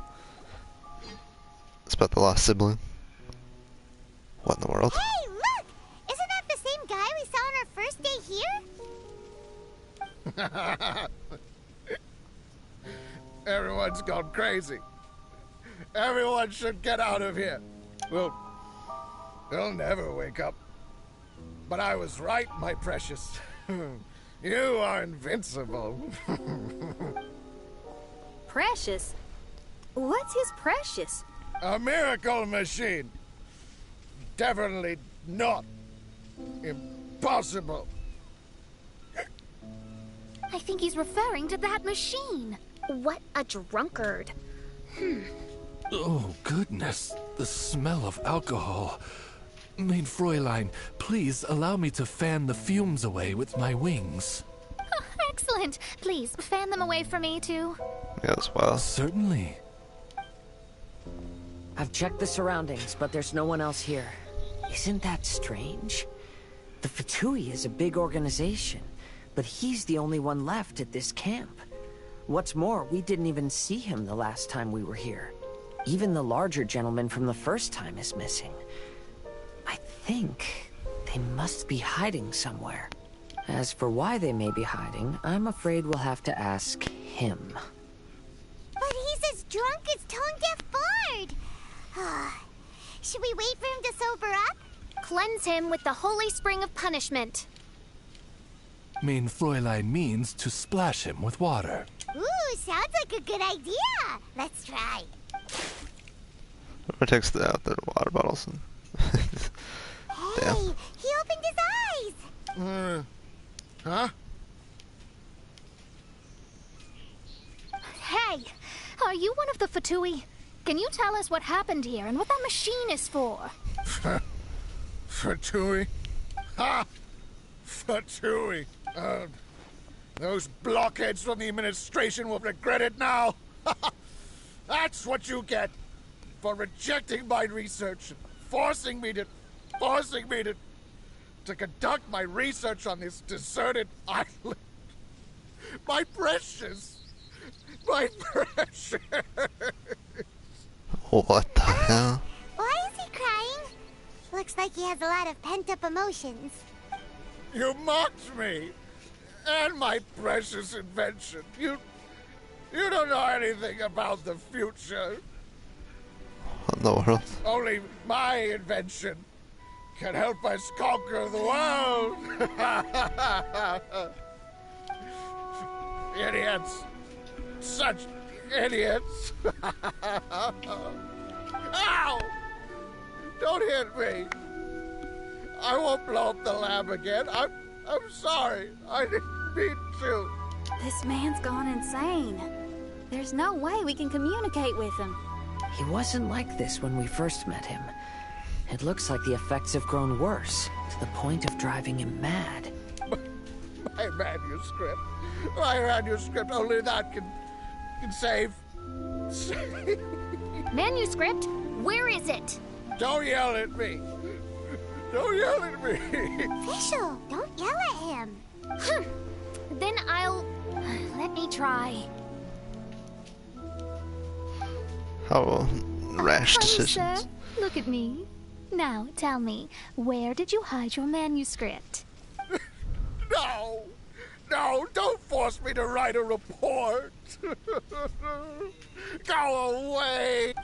It's about the lost sibling. What in the world? Hey, look! Isn't that the same guy we saw on our first day here? Everyone's gone crazy. Everyone should get out of here. We'll never wake up. But I was right, my precious. You are invincible. Precious? What's his precious? A miracle machine. Definitely not impossible. I think he's referring to that machine. What a drunkard. Oh, goodness. The smell of alcohol. Main Fräulein, please allow me to fan the fumes away with my wings. Oh, excellent. Please, fan them away from me, too. Yeah, as well. Certainly. I've checked the surroundings, but there's no one else here. Isn't that strange? The Fatui is a big organization, but he's the only one left at this camp. What's more, we didn't even see him the last time we were here. Even the larger gentleman from the first time is missing. I think they must be hiding somewhere. As for why they may be hiding, I'm afraid we'll have to ask him. But he's as drunk as tone-deaf Bard. Should we wait for him to sober up? Cleanse him with the holy spring of punishment. Main Fräulein means to splash him with water. Ooh, sounds like a good idea. Let's try. Whoever takes out the water bottles and... Hey, Damn. he opened his eyes. Huh? Hey, are you one of the Fatui? Can you tell us what happened here and what that machine is for? Fatui? Ha! Fatui. Those blockheads from the administration will regret it now. That's what you get for rejecting my research and forcing me to conduct my research on this deserted island. My precious. What the hell? Why is he crying? Looks like he has a lot of pent-up emotions. You mocked me and my precious invention. You don't know anything about the future. What in the world? Only my invention can help us conquer the world. Idiots. Such idiots. Ow! Don't hit me. I won't blow up the lab again. I'm sorry. I didn't mean to. This man's gone insane. There's no way we can communicate with him. He wasn't like this when we first met him. It looks like the effects have grown worse, to the point of driving him mad. My manuscript. My manuscript. Only that can save. Manuscript? Where is it? Don't yell at me. Don't yell at me. Official, don't yell at him. Then let me try. How rash Honey, sir, decisions. look at me. Now, tell me, where did you hide your manuscript? No, don't force me to write a report. Go away.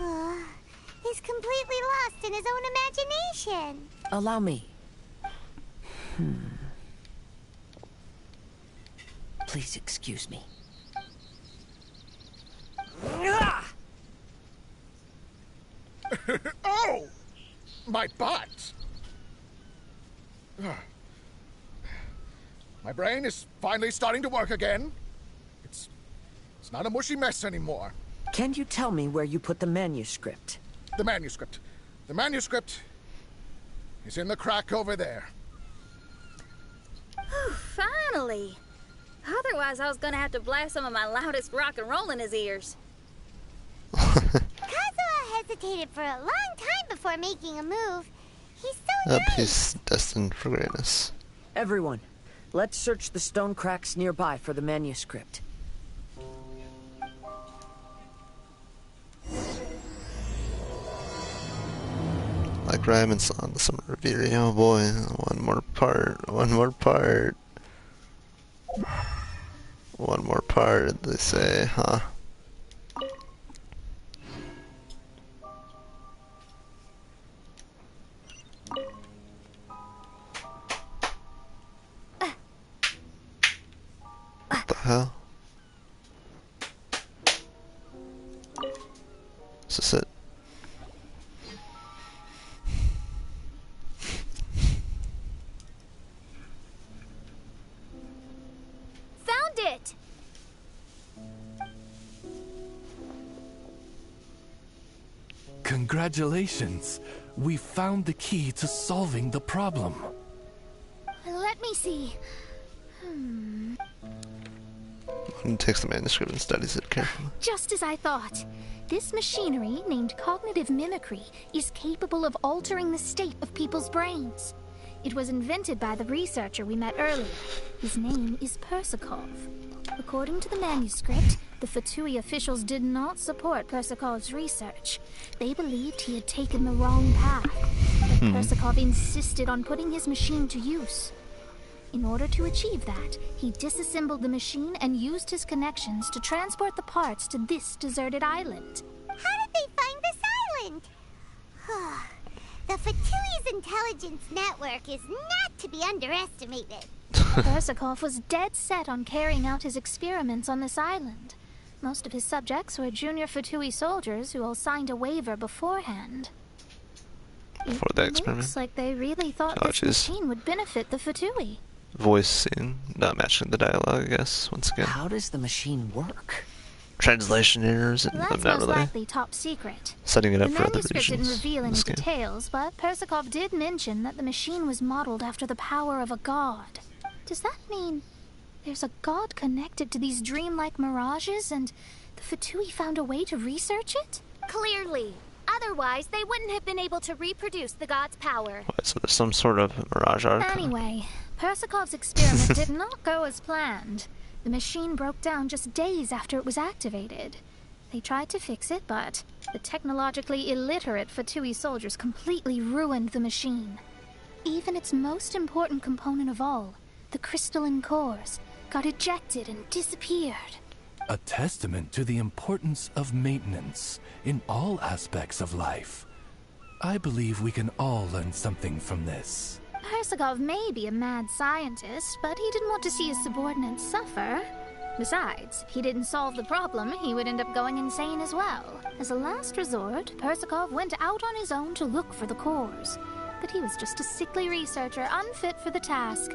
He's completely lost in his own imagination. Allow me. Please excuse me. Oh, my butt. My brain is finally starting to work again. It's not a mushy mess anymore. Can you tell me where you put the manuscript? The manuscript. The manuscript is in the crack over there. Finally! Otherwise, I was gonna have to blast some of my loudest rock and roll in his ears. Kazuha hesitated for a long time before making a move. He's so Yep, nice. he's destined for greatness. Everyone, let's search the stone cracks nearby for the manuscript. Like Ramon's on the summer reverie. Oh boy, one more part, one more part. One more part, they say, huh? What the hell? Is this it? Found it! Congratulations! We found the key to solving the problem. Let me see. He takes the manuscript and studies it carefully. Just as I thought. This machinery, named cognitive mimicry, is capable of altering the state of people's brains. It was invented by the researcher we met earlier. His name is Persakov. According to the manuscript, the Fatui officials did not support Persakov's research. They believed he had taken the wrong path, but Persakov insisted on putting his machine to use. In order to achieve that, he disassembled the machine and used his connections to transport the parts to this deserted island. How did they find this island? The Fatui's intelligence network is not to be underestimated. Persakov was dead set on carrying out his experiments on this island. Most of his subjects were junior Fatui soldiers who all signed a waiver beforehand. For the experiment. Looks like they really thought Oh, this jeez. machine would benefit the Fatui. Voice scene, not matching the dialogue, I guess, once again. How does the machine work? Translation errors, and That's I'm not most really likely top secret. setting it The up for other manuscript didn't regions. reveal in any this game. details, but Persakov did mention that the machine was modeled after the power of a god. Does that mean there's a god connected to these dreamlike mirages, and the Fatui found a way to research it? Clearly. Otherwise, they wouldn't have been able to reproduce the god's power. What, so there's some sort of Mirage artifact? Anyway, Persakov's experiment did not go as planned. The machine broke down just days after it was activated. They tried to fix it, but the technologically illiterate Fatui soldiers completely ruined the machine. Even its most important component of all, the crystalline cores, got ejected and disappeared. A testament to the importance of maintenance in all aspects of life. I believe we can all learn something from this. Persakov may be a mad scientist, but he didn't want to see his subordinates suffer. Besides, if he didn't solve the problem, he would end up going insane as well. As a last resort, Persakov went out on his own to look for the cores. But he was just a sickly researcher, unfit for the task.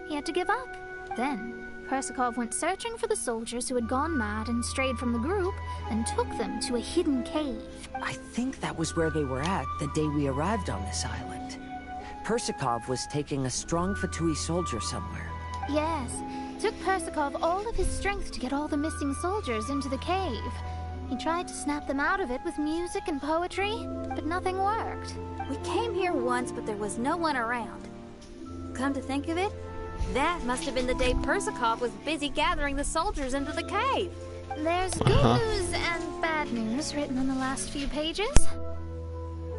He had to give up. Then, Persakov went searching for the soldiers who had gone mad and strayed from the group, and took them to a hidden cave. I think that was where they were at the day we arrived on this island. Persakov was taking a strong Fatui soldier somewhere. Yes, it took Persakov all of his strength to get all the missing soldiers into the cave. He tried to snap them out of it with music and poetry, but nothing worked. We came here once, but there was no one around. Come to think of it, that must have been the day Persakov was busy gathering the soldiers into the cave. There's good news and bad news written on the last few pages.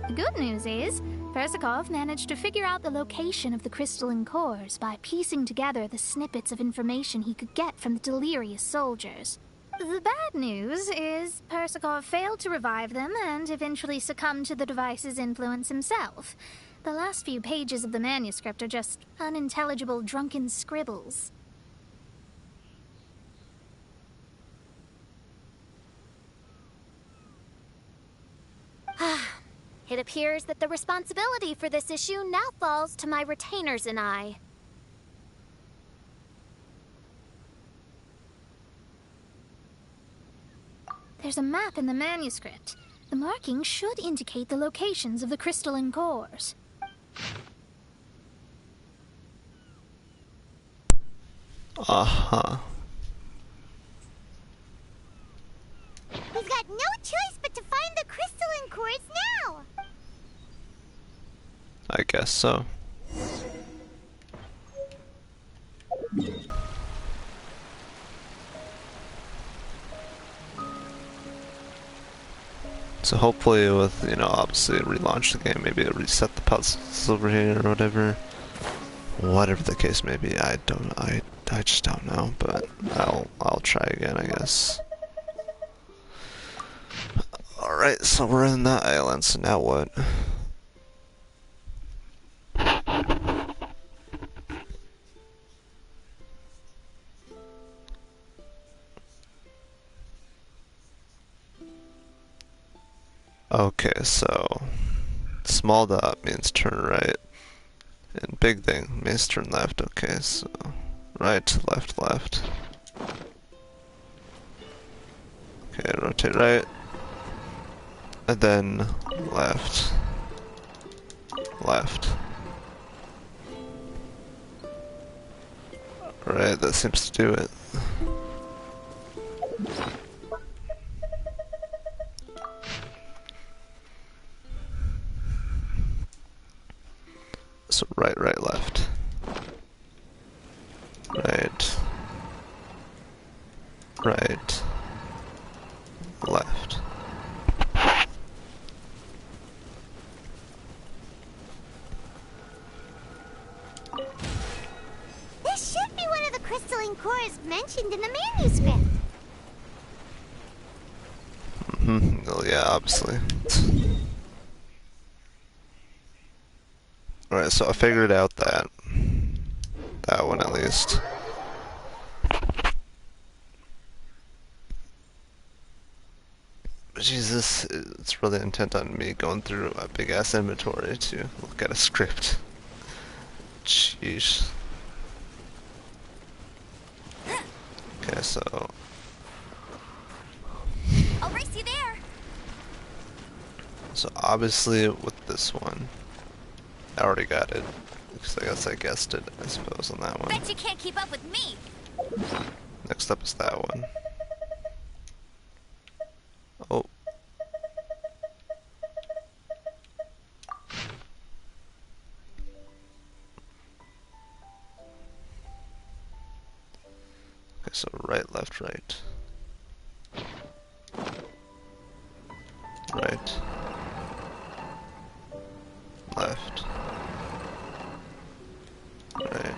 The good news is, Persakov managed to figure out the location of the crystalline cores by piecing together the snippets of information he could get from the delirious soldiers. The bad news is Persakov failed to revive them and eventually succumbed to the device's influence himself. The last few pages of the manuscript are just unintelligible drunken scribbles. It appears that the responsibility for this issue now falls to my retainers and I. There's a map in the manuscript. The markings should indicate the locations of the crystalline cores. Uh-huh. We've got no choice but to find the crystalline cores now! I guess so. So hopefully with, you know, obviously relaunch the game, maybe it'll reset the puzzles over here or whatever. Whatever the case may be, I just don't know, but I'll try again, I guess. Alright, so we're in that island, so now what? Okay, so small dot means turn right, and big thing means turn left. Okay, so right, left, left. Okay, rotate right, and then left, left. Alright, that seems to do it. So right, right, left. Right. Right. Left. This should be one of the crystalline cores mentioned in the manuscript. Oh yeah, obviously. Alright, so I figured out that one at least. But Jesus, it's really intent on me going through a big ass inventory to look at a script. Jeez. Okay, so I'll race you there. so obviously with this one, I already got it. Because I guess I guessed it, I suppose, on that one. Bet you can't keep up with me. Next up is that one. Oh. Okay, so right, left, right. Right. Left. Right.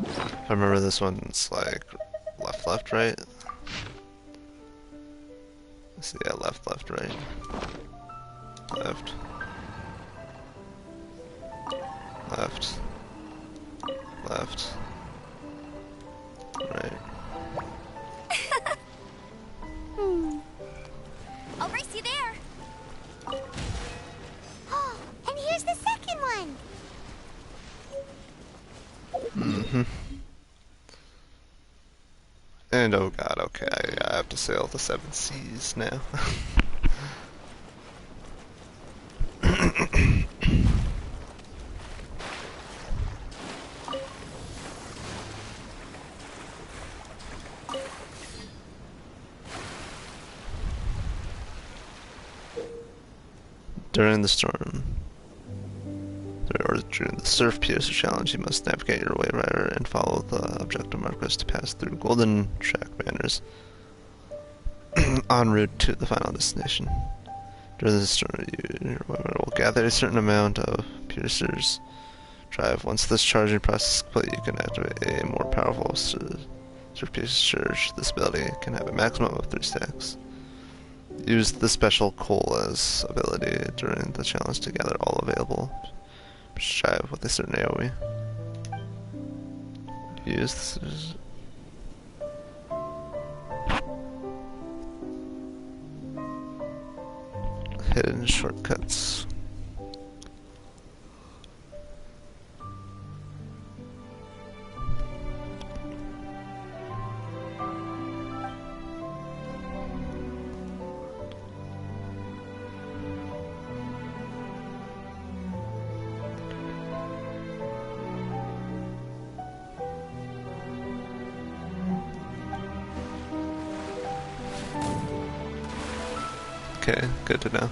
If I remember this one, it's like left, left, right. So yeah, left, left, right. Left. Left. Left. Right. I'll race you there. Oh, and here's the second one. And oh god, okay, I have to sail the 7 seas now. During the storm, or during the Surf Piercer challenge, you must navigate your way right and follow the objective markers to pass through golden track banners en route to the final destination. During the storm, your women will gather a certain amount of piercers drive. Once this charging process is complete, you can activate a more powerful Surf Piercer charge. This ability can have a maximum of 3 stacks. Use the special Colas ability during the challenge to gather all available drive with a certain AoE. Use this. Hidden shortcuts. Okay, good to know.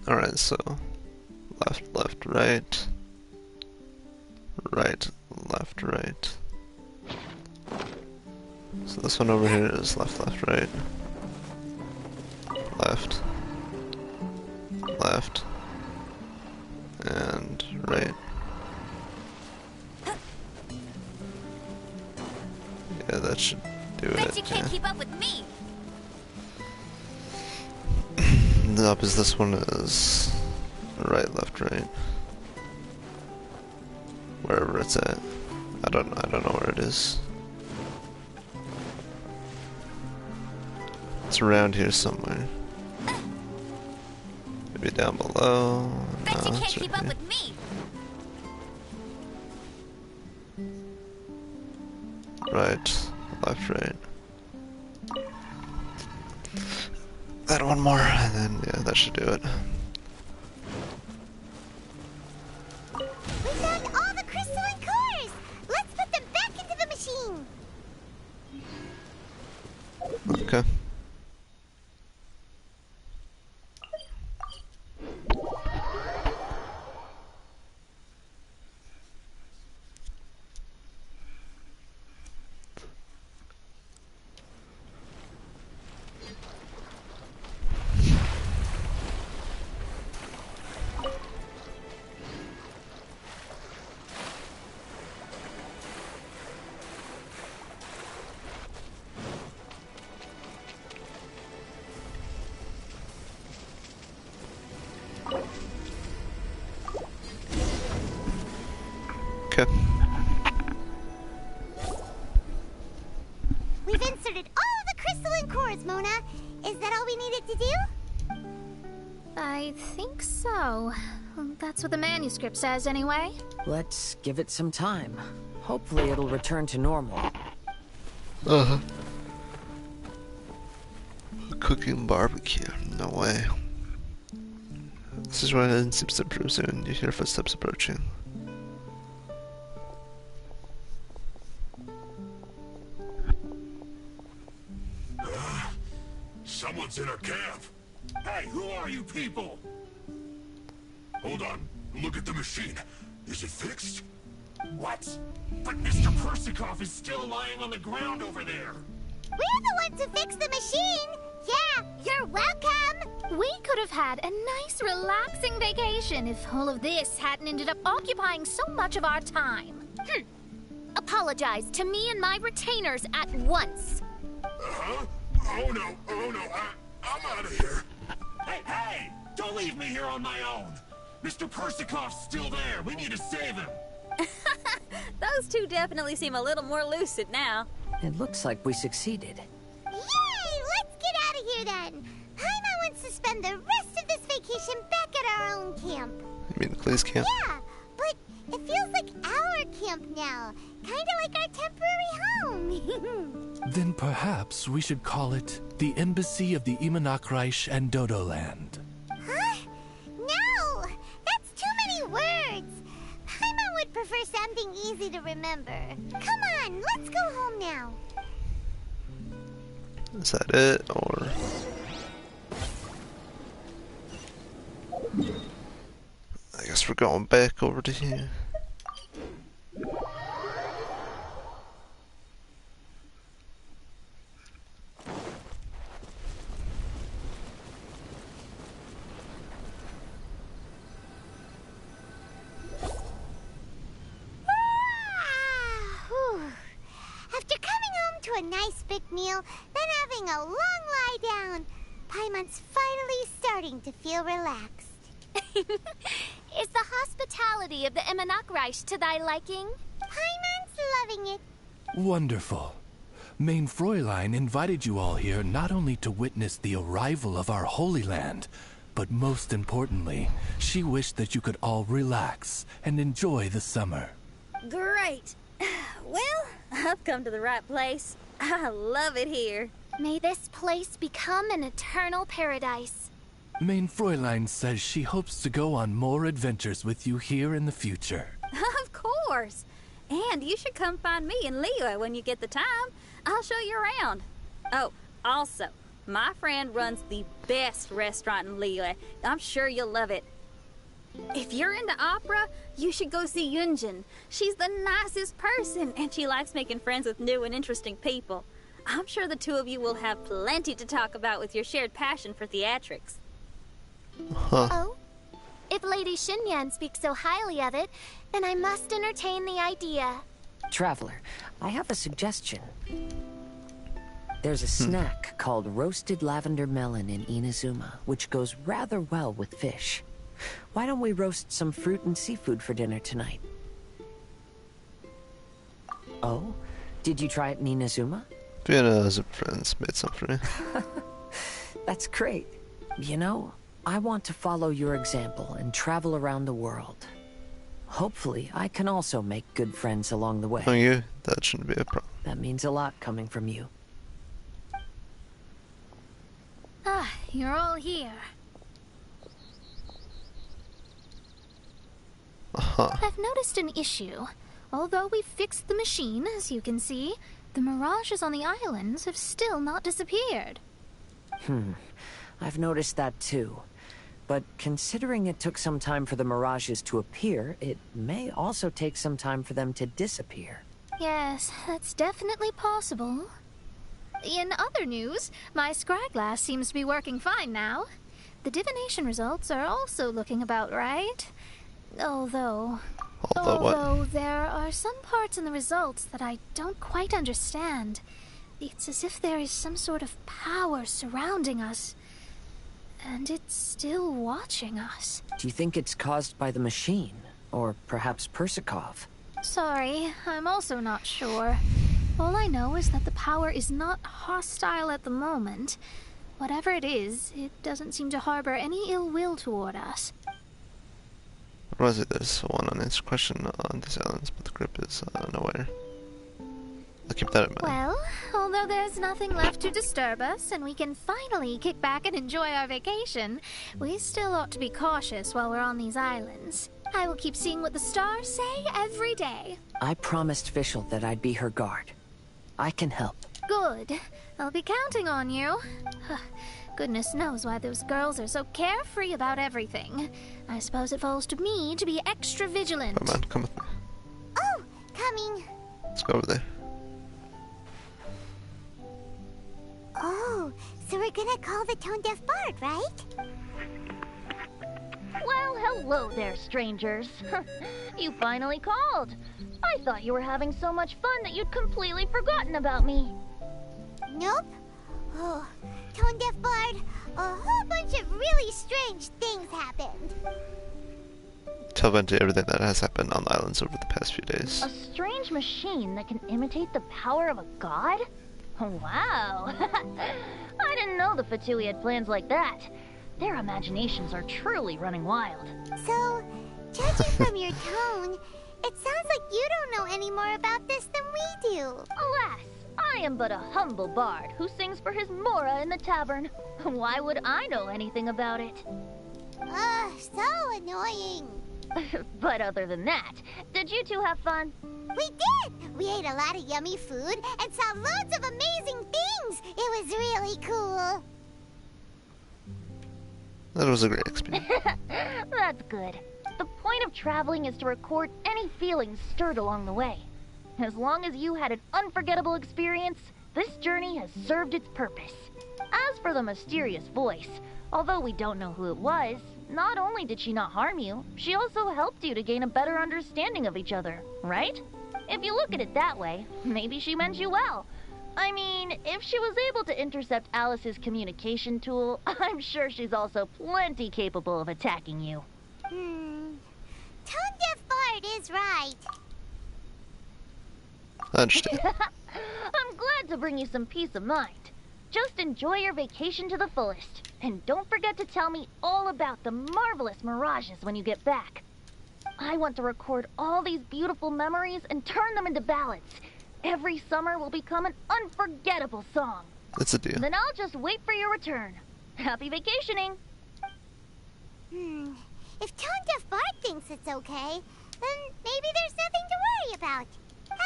Alright, so left, left, right. Right, left, right. So this one over here is left, left, right. Left. Left. And right. Yeah, that should do it. Bet you can't keep up with me. Up is this one is right, left, right. Wherever it's at. I don't know where it is. It's around here somewhere. Maybe down below. Bet you No, can't it's keep right up here. with me. Right, left, right. Add one more, and then yeah, that should do it. We found all the crystalline cores! Let's put them back into the machine! Okay. Okay. We've inserted all the crystalline cores, Mona. Is that all we needed to do? I think so. That's what the manuscript says, anyway. Let's give it some time. Hopefully it'll return to normal. Uh-huh. Cooking barbecue. No way. This is why it seems to improve soon. You hear footsteps approaching. Someone's in our camp. Hey, who are you people? Hold on. Look at the machine. Is it fixed? What? But Mr. Persikov is still lying on the ground over there. We're the ones who fixed the machine! Yeah, you're welcome! We could have had a nice, relaxing vacation if all of this hadn't ended up occupying so much of our time. Apologize to me and my retainers at once. Uh-huh? Oh no, I'm out of here. Hey! Don't leave me here on my own. Mr. Persikov's still there. We need to save him. Those two definitely seem a little more lucid now. It looks like we succeeded. Yay! Let's get out of here then! Paimon wants to spend the rest of this vacation back at our own camp. You mean the police camp? Yeah, but it feels like our camp now. Kinda like our temporary home. Then perhaps we should call it the Embassy of the Imanakreich and Dodoland. Huh? No! That's too many words. Paimon would prefer something easy to remember. Come on, let's go home now. Is that it, or? I guess we're going back over to here. to a nice big meal, then having a long lie down. Paimon's finally starting to feel relaxed. Is the hospitality of the Immonakreich to thy liking? Paimon's loving it. Wonderful. Main Fräulein invited you all here not only to witness the arrival of our Holy Land, but most importantly, she wished that you could all relax and enjoy the summer. Great. Well, I've come to the right place. I love it here. May this place become an eternal paradise. Main Fräulein says she hopes to go on more adventures with you here in the future. Of course. And you should come find me in Liyue when you get the time. I'll show you around. Oh, also, my friend runs the best restaurant in Liyue. I'm sure you'll love it. If you're into opera, you should go see Yunjin. She's the nicest person, and she likes making friends with new and interesting people. I'm sure the two of you will have plenty to talk about with your shared passion for theatrics. Huh. Oh? If Lady Xinyan speaks so highly of it, then I must entertain the idea. Traveler, I have a suggestion. There's a snack called roasted lavender melon in Inazuma, which goes rather well with fish. Why don't we roast some fruit and seafood for dinner tonight? Oh? Did you try it in Inazuma? Vienna's friends made some for me. That's great. You know, I want to follow your example and travel around the world. Hopefully, I can also make good friends along the way. Oh, you? That shouldn't be a problem. That means a lot coming from you. Ah, you're all here. I've noticed an issue. Although we've fixed the machine, as you can see, the mirages on the islands have still not disappeared. I've noticed that too. But considering it took some time for the mirages to appear, it may also take some time for them to disappear. Yes, that's definitely possible. In other news, my scryglass seems to be working fine now. The divination results are also looking about right. Although what? there are some parts in the results that I don't quite understand. It's as if there is some sort of power surrounding us. And it's still watching us. Do you think it's caused by the machine? Or perhaps Persikov? Sorry, I'm also not sure. All I know is that the power is not hostile at the moment. Whatever it is, it doesn't seem to harbor any ill will toward us. Rosie, there's one unanswered question on these islands, but the grip is nowhere. I'll keep that in mind. Well, although there's nothing left to disturb us, and we can finally kick back and enjoy our vacation, we still ought to be cautious while we're on these islands. I will keep seeing what the stars say every day. I promised Fischl that I'd be her guard. I can help. Good. I'll be counting on you. Goodness knows why those girls are so carefree about everything. I suppose it falls to me to be extra vigilant. Come on, come with me. Oh, coming. Let's go over there. Oh, so we're gonna call the tone-deaf bard, right? Well, hello there, strangers. You finally called. I thought you were having so much fun that you'd completely forgotten about me. Nope. Oh, tone-deaf bard, a whole bunch of really strange things happened. Tell Venti everything that has happened on the islands over the past few days. A strange machine that can imitate the power of a god? Wow. I didn't know the Fatui had plans like that. Their imaginations are truly running wild. So, judging from your tone, it sounds like you don't know any more about this than we do. Alas, I am but a humble bard who sings for his Mora in the tavern. Why would I know anything about it? Ugh, so annoying. But other than that, did you two have fun? We did! We ate a lot of yummy food and saw loads of amazing things. It was really cool. That was a great experience. That's good. The point of traveling is to record any feelings stirred along the way. As long as you had an unforgettable experience, this journey has served its purpose. As for the mysterious voice, although we don't know who it was, not only did she not harm you, she also helped you to gain a better understanding of each other, right? If you look at it that way, maybe she meant you well. I mean, if she was able to intercept Alice's communication tool, I'm sure she's also plenty capable of attacking you. Tone Deaf Bard is right. I understand. I'm glad to bring you some peace of mind. Just enjoy your vacation to the fullest. And don't forget to tell me all about the marvelous mirages when you get back. I want to record all these beautiful memories and turn them into ballads. Every summer will become an unforgettable song. That's a deal. Then I'll just wait for your return. Happy vacationing! If Tone Deaf Bard thinks it's okay, then maybe there's nothing to worry about.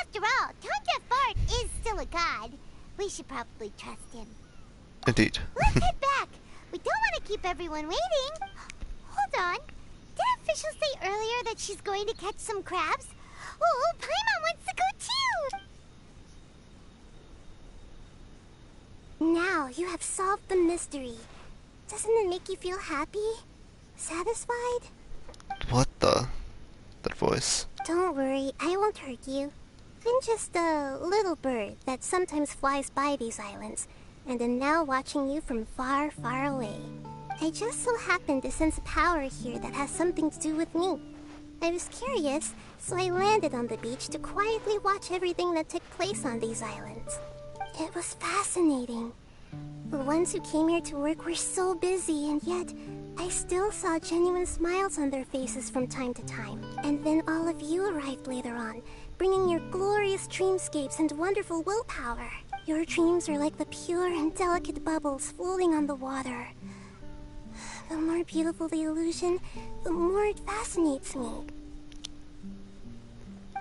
After all, Tone Deaf Bard is still a god. We should probably trust him. Indeed. Let's head back. We don't want to keep everyone waiting. Hold on. Did officials say earlier that she's going to catch some crabs? Oh, Paimon wants to go too! Now you have solved the mystery. Doesn't it make you feel happy? Satisfied? What the? That voice. Don't worry, I won't hurt you. I'm just a little bird that sometimes flies by these islands, and am now watching you from far, far away. I just so happened to sense a power here that has something to do with me. I was curious, so I landed on the beach to quietly watch everything that took place on these islands. It was fascinating. The ones who came here to work were so busy, and yet I still saw genuine smiles on their faces from time to time. And then all of you arrived later on, bringing your glorious dreamscapes and wonderful willpower. Your dreams are like the pure and delicate bubbles floating on the water. The more beautiful the illusion, the more it fascinates me.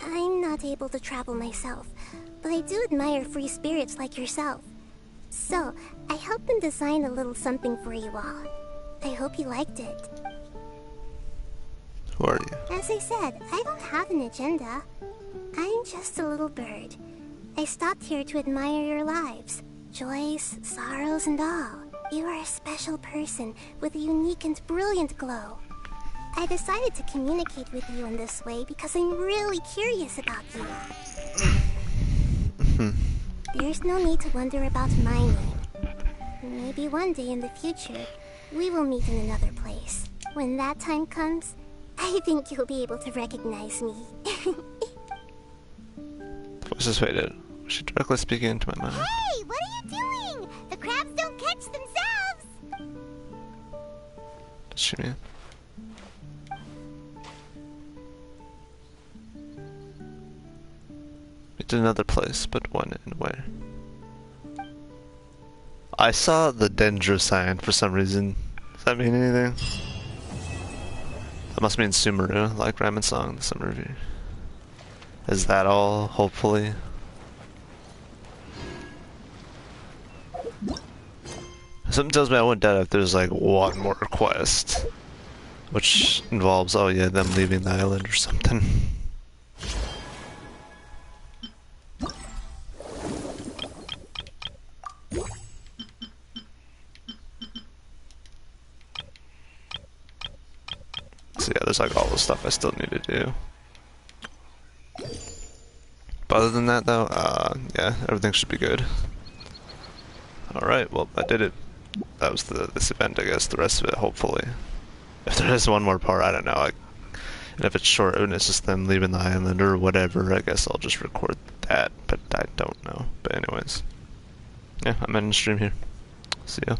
I'm not able to travel myself, but I do admire free spirits like yourself. So, I helped them design a little something for you all. I hope you liked it. Who are you? As I said, I don't have an agenda. I'm just a little bird. I stopped here to admire your lives. Joys, sorrows, and all. You are a special person with a unique and brilliant glow. I decided to communicate with you in this way because I'm really curious about you. There's no need to wonder about my name. Maybe one day in the future, we will meet in another place. When that time comes, I think you'll be able to recognize me. Voice is faded. Was she directly speaking into my mind? Hey, what are you doing? The crabs don't catch themselves! Does she mean? Meet in another place, but when and where? I saw the Dendro sign for some reason. Does that mean anything? That must mean Sumeru, like Ramen Song, the summer review. Is that all, hopefully? Something tells me I wouldn't doubt if there's like one more quest. Which involves, oh yeah, them leaving the island or something. So yeah, there's like all the stuff I still need to do. But other than that though, yeah, everything should be good. Alright, well I did it. That was this event, I guess. The rest of it, hopefully. If there is one more part, I don't know. And if it's short and it's just them leaving the island or whatever, I guess I'll just record that. But I don't know. But anyways. Yeah, I'm ending the stream here. See ya.